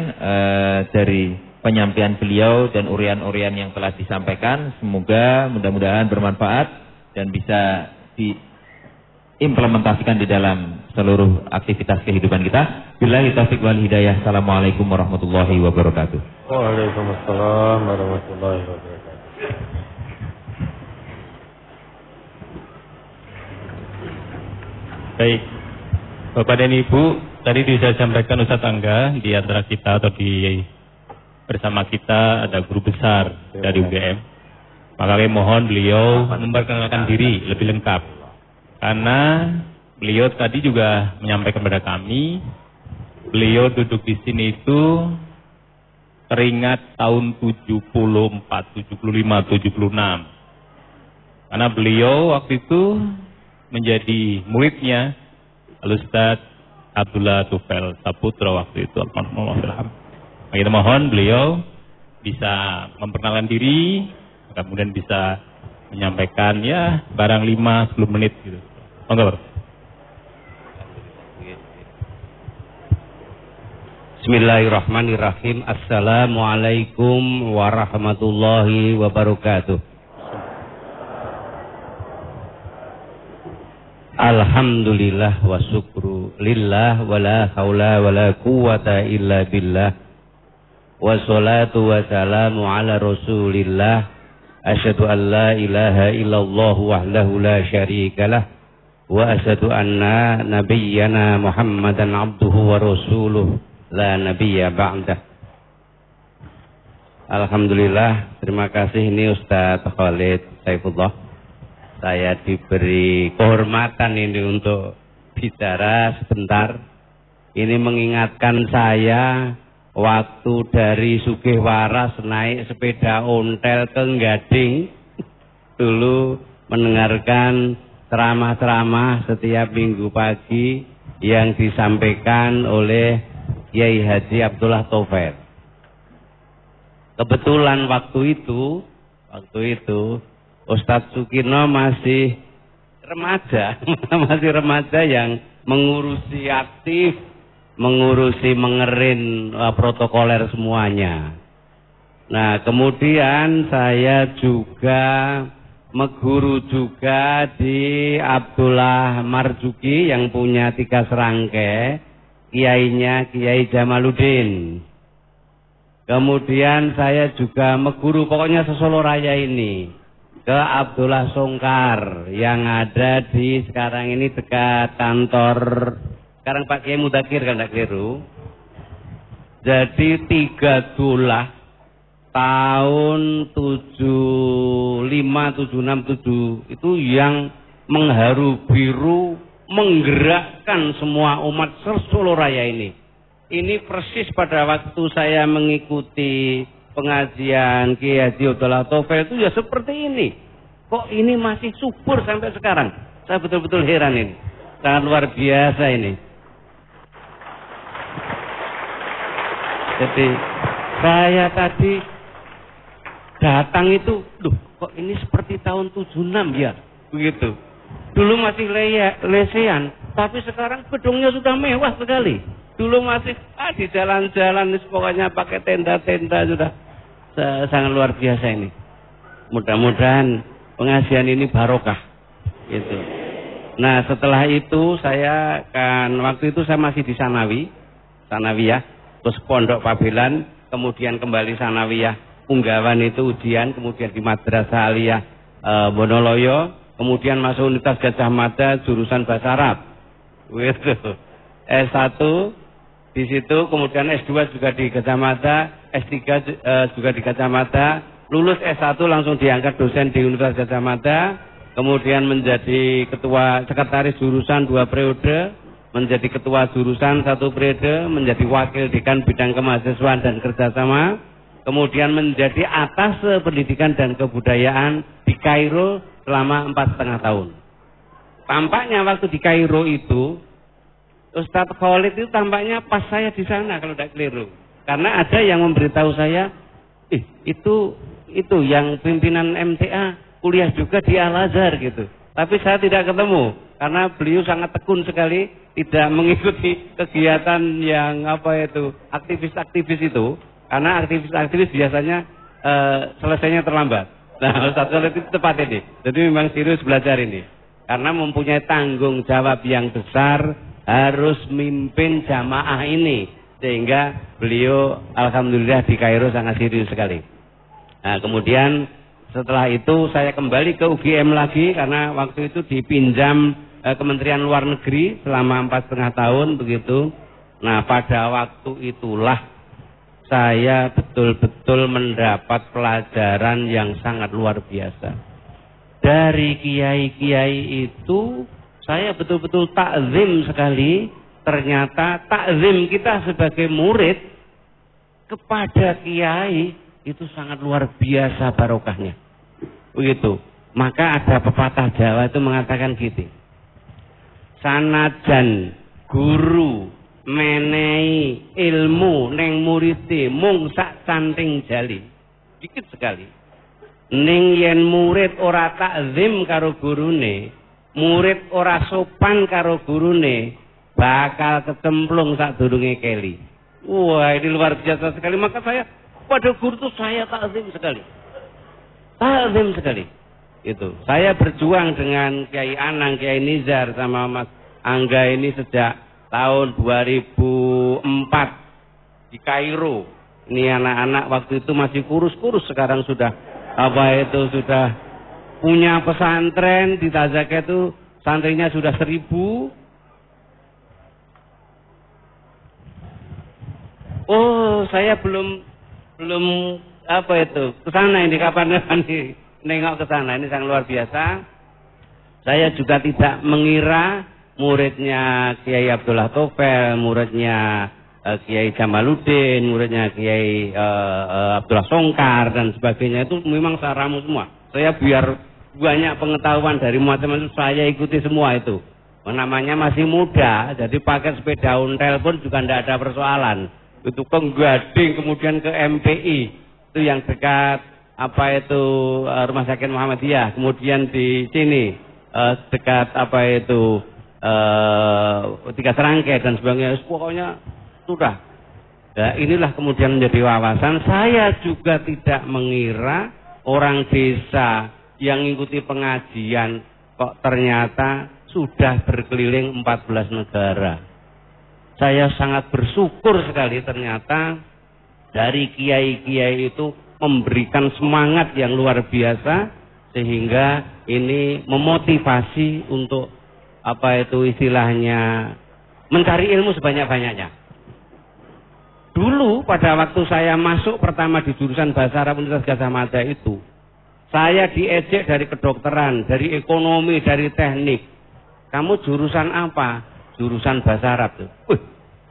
dari penyampaian beliau dan urian-urian yang telah disampaikan. Semoga mudah-mudahan bermanfaat dan bisa diimplementasikan di dalam seluruh aktivitas kehidupan kita. Billahi taufiq wal hidayah. Assalamualaikum warahmatullahi wabarakatuh. Waalaikumsalam warahmatullahi wabarakatuh. Baik, Bapak dan Ibu, tadi bisa sampaikan Ustadz Angga, di antara kita atau di bersama kita ada guru besar dari UGM. Maka kami mohon beliau memperkenalkan diri lebih lengkap. Karena beliau tadi juga menyampaikan kepada kami, beliau duduk di sini itu teringat tahun 74, 75, 76. Karena beliau waktu itu menjadi muridnya Al-Ustadz Abdullah Tufel Saputra waktu itu. Kita mohon beliau bisa memperkenalkan diri, kemudian bisa menyampaikan ya barang 5-10 menit gitu. Monggo. Bismillahirrahmanirrahim. Assalamualaikum warahmatullahi wabarakatuh. Alhamdulillah wa syukru lillah wa la haula wa la quwata illa billah. Wassalatu wassalamu ala rasulillah. Asyhadu an la ilaha illallah wahdahu la syarikalah. Wa asyhadu anna nabiyyana Muhammadan abduhu wa rasuluh la nabiyya ba'dah. Alhamdulillah, terima kasih. Ini Ustadz Khalid Saifullah. Saya diberi kehormatan ini untuk bicara sebentar. Ini mengingatkan saya waktu dari Sugihwaras naik sepeda ontel ke Gading. Dulu mendengarkan ceramah-ceramah setiap minggu pagi yang disampaikan oleh Kiai Haji Abdullah Taufik. Kebetulan waktu itu Ustadz Sukirno masih remaja yang mengurusi aktif, mengurusi mengerin protokoler semuanya. Nah, kemudian saya juga meguru juga di Abdullah Marzuki yang punya 3 serangkai, kiainya Kiai Jamaluddin. Kemudian saya juga meguru pokoknya sesolo raya ini ke Abdullah Songkar yang ada di sekarang ini dekat kantor sekarang Pak Kiai Mudakir kan tidak keliru. Jadi 3 dolah tahun 75, 76, 77 itu yang mengharu biru menggerakkan semua umat sesolo raya ini. Ini persis pada waktu saya mengikuti pengajian Kiai Haji Abdullah Taufik itu ya seperti ini. Kok ini masih subur sampai sekarang? Saya betul-betul heran ini. Sangat luar biasa ini. Jadi saya tadi datang itu, kok ini seperti tahun 76 ya? Begitu. Dulu masih lesehan, tapi sekarang gedungnya sudah mewah sekali. Dulu masih di jalan-jalan pokoknya pakai tenda-tenda sudah sangat luar biasa ini. Mudah-mudahan pengajian ini barokah gitu. Nah, setelah itu saya waktu itu saya masih di Sanawiyah, terus Pondok Pabelan, kemudian kembali Sanawiyah, Unggawan itu ujian, kemudian di Madrasah Aliyah Wonoloyo, kemudian masuk Universitas Gadjah Mada jurusan Bahasa Arab. Gitu. S1 di situ, kemudian S2 juga di Gadjah Mada, S3 juga di Gadjah Mada, lulus S1 langsung diangkat dosen di Universitas Gadjah Mada, kemudian menjadi ketua sekretaris jurusan 2 periode, menjadi ketua jurusan 1 periode, menjadi wakil dekan bidang kemahasiswaan dan kerjasama, kemudian menjadi atas pendidikan dan kebudayaan di Kairo selama 4,5 tahun. Tampaknya waktu di Kairo itu Ustadz Khalid itu tampaknya pas saya di sana kalau tidak keliru. Karena ada yang memberitahu saya, itu yang pimpinan MTA kuliah juga di Al-Azhar gitu. Tapi saya tidak ketemu karena beliau sangat tekun sekali tidak mengikuti kegiatan yang aktivis-aktivis itu. Karena aktivis-aktivis biasanya selesainya terlambat. Nah, Ustadz Khalid itu tepat ini. Jadi memang serius belajar ini. Karena mempunyai tanggung jawab yang besar, harus mimpin jamaah ini. Sehingga beliau alhamdulillah di Kairo sangat serius sekali. Nah, kemudian setelah itu saya kembali ke UGM lagi karena waktu itu dipinjam Kementerian Luar Negeri selama 4,5 tahun begitu. Nah, pada waktu itulah saya betul-betul mendapat pelajaran yang sangat luar biasa. Dari kiai-kiai itu saya betul-betul takzim sekali. Ternyata takzim kita sebagai murid kepada kiai itu sangat luar biasa barokahnya. Begitu. Maka ada pepatah Jawa itu mengatakan gitu. Sanajan guru menehi ilmu neng muride mung sak canting jali. Dikit sekali. Ning yen murid ora takzim karo gurune, murid ora sopan karo gurune, bakal kecemplung sadurunge keli. Wah, ini luar biasa sekali. Maka saya pada guru itu saya takzim sekali. Takzim sekali. Itu. Saya berjuang dengan Kiai Anang, Kiai Nizar sama Mas Angga ini sejak tahun 2004 di Kairo. Ini anak-anak waktu itu masih kurus-kurus, sekarang sudah sudah punya pesantren di Tazakiyah itu santrinya sudah 1000. Oh, saya belum ke sana ini kapan-kapan nengok ke sana. Ini sangat luar biasa. Saya juga tidak mengira muridnya Kiai Abdullah Topel, muridnya Kiai Jamaluddin, muridnya Kiai Abdullah Songkar dan sebagainya, itu memang saya ramu semua. Saya biar banyak pengetahuan dari macam-macam saya ikuti semua itu. Namanya masih muda, jadi pakai sepeda ontel pun juga tidak ada persoalan. Itu ke Gading, kemudian ke MPI, itu yang dekat apa itu Rumah Sakit Muhammadiyah, kemudian di sini dekat apa itu Tiga Serangkai dan sebagainya. Pokoknya sudah. Nah, inilah kemudian menjadi wawasan. Saya juga tidak mengira orang desa yang mengikuti pengajian kok ternyata sudah berkeliling 14 negara. Saya sangat bersyukur sekali ternyata dari kiai-kiai itu memberikan semangat yang luar biasa sehingga ini memotivasi untuk apa itu istilahnya mencari ilmu sebanyak-banyaknya. Dulu pada waktu saya masuk pertama di jurusan Bahasa Arab Universitas Gadjah Mada itu, saya diejek dari kedokteran, dari ekonomi, dari teknik. Kamu jurusan apa? Jurusan Bahasa Arab tuh.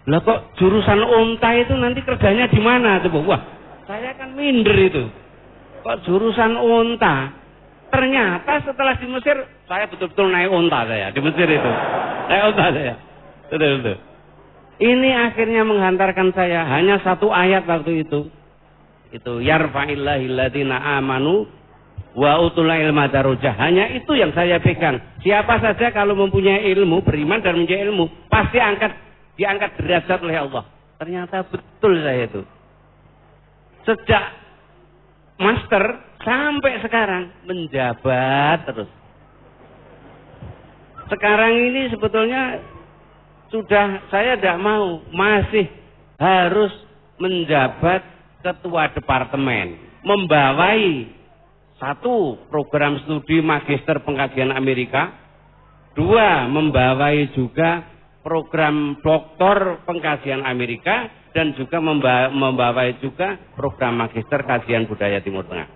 Lah kok jurusan unta itu nanti kerjanya di mana tuh? Wah, saya kan minder itu. Kok jurusan unta? Ternyata setelah di Mesir, saya betul-betul naik unta saya di Mesir itu. Naik unta saya. Betul-betul. Ini akhirnya menghantarkan saya hanya satu ayat waktu itu. Itu yarfa'illahil ladzina amanu wa utul ilma darajah. Hanya itu yang saya pegang. Siapa saja kalau mempunyai ilmu, beriman dan mempunyai ilmu, pasti diangkat derajat oleh Allah. Ternyata betul saya itu. Sejak master sampai sekarang menjabat terus. Sekarang ini sebetulnya sudah saya tidak mau, masih harus menjabat ketua departemen, membawai satu program studi magister pengkajian Amerika, dua membawai juga program doktor pengkajian Amerika dan juga membawai juga program magister kajian budaya Timur Tengah.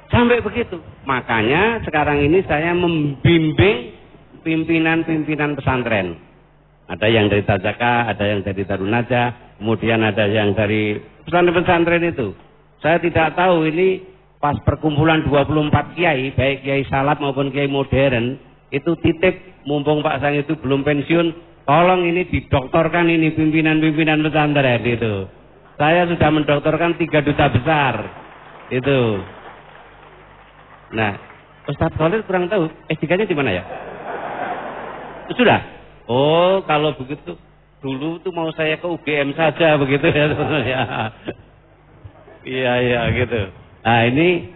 Sampai begitu, makanya sekarang ini saya membimbing pimpinan-pimpinan pesantren. Ada yang dari Tazaka, ada yang dari Darun Najah, kemudian ada yang dari pesantren-pesantren itu. Saya tidak tahu ini pas perkumpulan 24 kiai, baik kiai salat maupun kiai modern, itu titip mumpung Pak Sang itu belum pensiun, tolong ini didoktorkan ini pimpinan-pimpinan pesantren itu. Saya sudah mendoktorkan 3 duta besar. Itu. Nah, Ustadz Khalid kurang tahu, S3-nya di mana ya? Sudah. Oh, kalau begitu dulu tuh mau saya ke UGM saja begitu ya sebenarnya. Iya gitu. Nah ini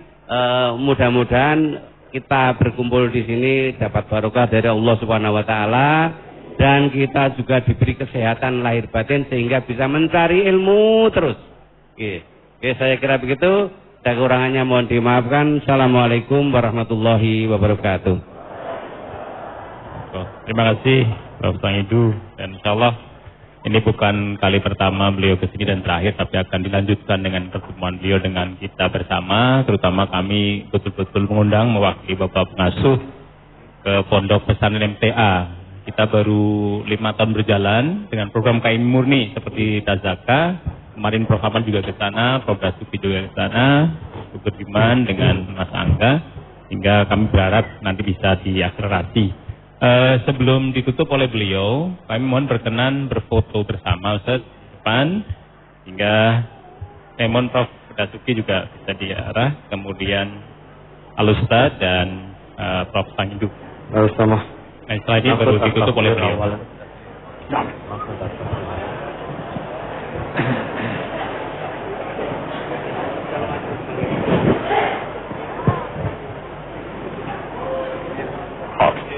mudah-mudahan kita berkumpul di sini dapat barokah dari Allah Subhanahu Wa Taala dan kita juga diberi kesehatan lahir batin sehingga bisa mencari ilmu terus. Oke, saya kira begitu. Kekurangannya mohon dimaafkan. Assalamualaikum warahmatullahi wabarakatuh. Terima kasih Prof. Sangidu, dan insya Allah ini bukan kali pertama beliau kesini dan terakhir, tapi akan dilanjutkan dengan pertemuan beliau dengan kita bersama, terutama kami betul-betul mengundang mewakili Bapak Pengasuh ke Pondok Pesantren MTA. Kita baru 5 tahun berjalan dengan program KM Murni seperti Tazaka. Kemarin Prof. Ahmad juga ke sana, Prof. Dasuki juga ke sana, Dr. Diman dengan Mas Angga, hingga kami berharap nanti bisa diakselerasi. Sebelum ditutup oleh beliau, kami mohon berkenan berfoto bersama Ustaz depan, hingga mohon Prof. Dasuki juga bisa diarah, kemudian Al-Ustaz dan Prof. Sangidu. Bersama. Nah, setelah ini baru ditutup oleh beliau.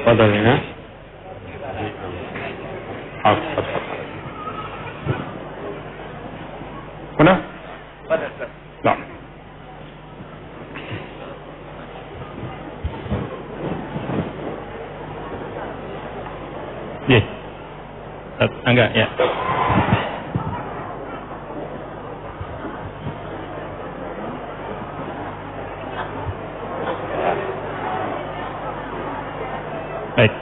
Padahal Mana? Nah. Iya. Enggak, ya. Baik.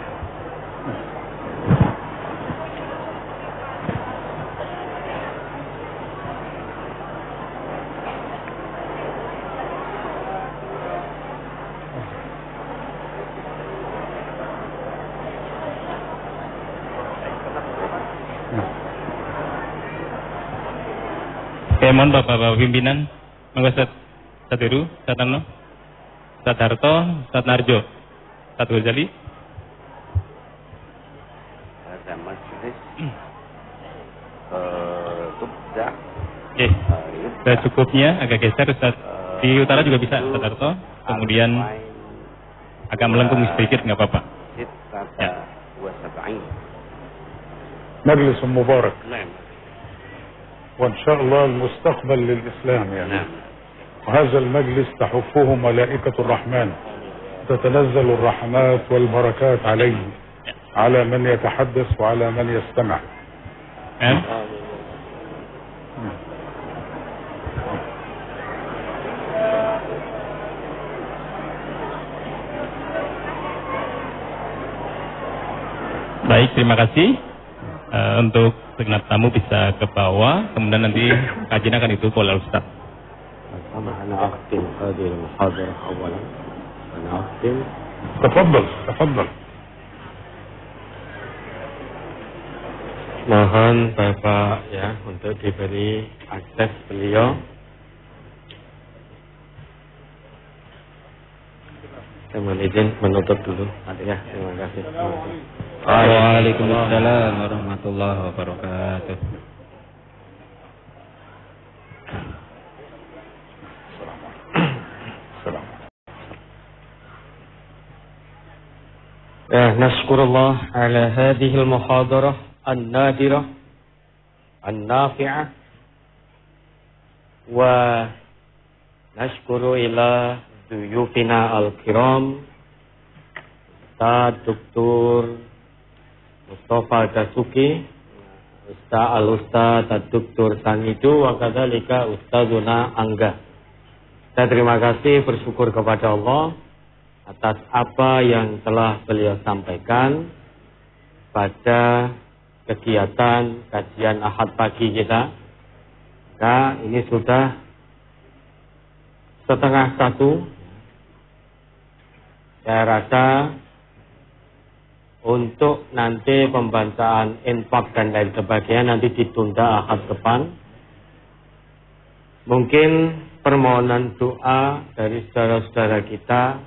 Saya mohon Bapak pimpinan, monggo Ustaz Heru, Ustaz Tarno, Ustaz Harto, Ustaz Narjo, Ustaz Ghazali. Ada majelis Tubda. Oke, sudah cukupnya, agak geser Ustaz. Di utara juga bisa Ustaz Harto. Kemudian agak melengkung sedikit, nggak apa-apa. Ya. مجلس مبارك نعم. وإن شاء الله المستقبل للإسلام يعني. نعم. وهذا المجلس تحفه ملائكة الرحمن، تتنزل الرحمات والبركات عليه، على من يتحدث وعلى من يستمع. Baik, terima kasih. Untuk segenap tamu bisa ke bawah, kemudian nanti kajian akan ditutup oleh Ustaz. تفضل. Mohon Bapak ya untuk diberi akses beliau. Saya mohon izin menutup dulu. Ya, terima kasih. Waalaikumsalam warahmatullahi wabarakatuh. Ya, nashkurullah ala hadhihi al-muhadarah an-nadirah an-nafi'ah wa nashkuru ila duyufina al-kiram Ustaz Dr. Mustafa Dasuki, Ustaz Dr. Sangidu, wa kadzalika Ustazuna Angga. Saya terima kasih, bersyukur kepada Allah atas apa yang telah beliau sampaikan pada kegiatan kajian Ahad pagi kita. Nah, ini sudah 12:30. Saya rasa untuk nanti pembacaan infak dan lain sebagainya nanti ditunda Ahad depan. Mungkin permohonan doa dari saudara-saudara kita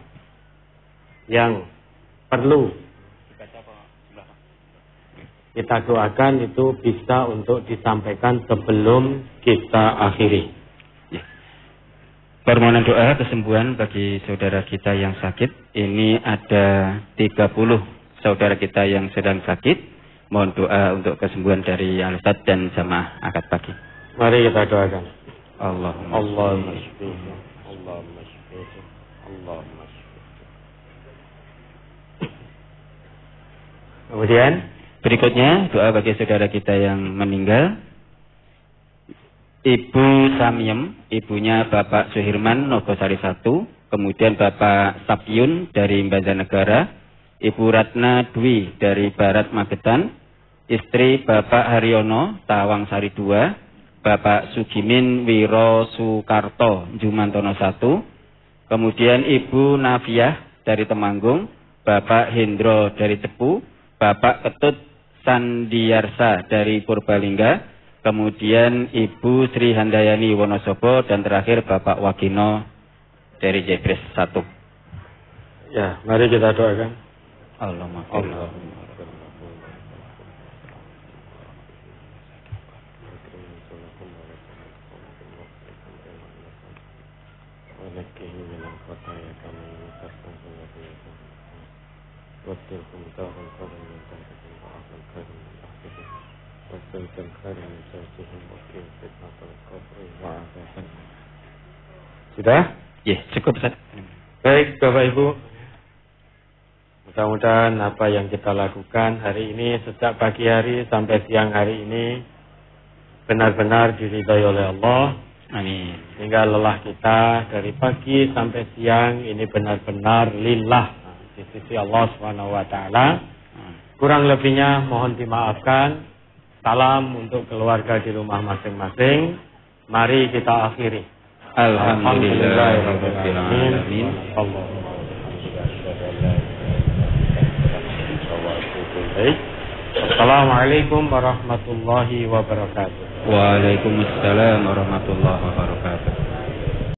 yang perlu kita doakan itu bisa untuk disampaikan sebelum kita akhiri. Permohonan doa kesembuhan bagi saudara kita yang sakit. Ini ada 30 saudara kita yang sedang sakit. Mohon doa untuk kesembuhan dari Al-Ustaz dan jamaah akad pagi. Mari kita doakan. Allahumma shfihi, Allahumma shfihi, Allahumma shfihi. Kemudian berikutnya doa bagi saudara kita yang meninggal. Ibu Samiem, ibunya Bapak Suhirman Nogosari 1, kemudian Bapak Sapyun dari Banjarnegara, Ibu Ratna Dwi dari Barat Magetan, istri Bapak Haryono Tawang Sari 2, Bapak Sugimin Wiro Sukarto Jumantono 1, kemudian Ibu Nafiah dari Temanggung, Bapak Hendro dari Cepu, Bapak Ketut Sandiarsa dari Purbalingga, kemudian Ibu Sri Handayani Wonosobo, dan terakhir Bapak Wagino dari Jebres 1. Ya, mari kita doakan. Allahumma Sudah? Ya, cukup Ustaz. Baik Bapak Ibu, mudah-mudahan apa yang kita lakukan hari ini sejak pagi hari sampai siang hari ini benar-benar diridhai oleh Allah. Amin. Sehingga lelah kita dari pagi sampai siang ini benar-benar lillah di sisi Allah Subhanahu wa taala. Kurang lebihnya mohon dimaafkan. Salam untuk keluarga di rumah masing-masing. Mari kita akhiri. Alhamdulillahirabbil alamin. Assalamualaikum warahmatullahi wabarakatuh. Waalaikumsalam warahmatullahi wabarakatuh.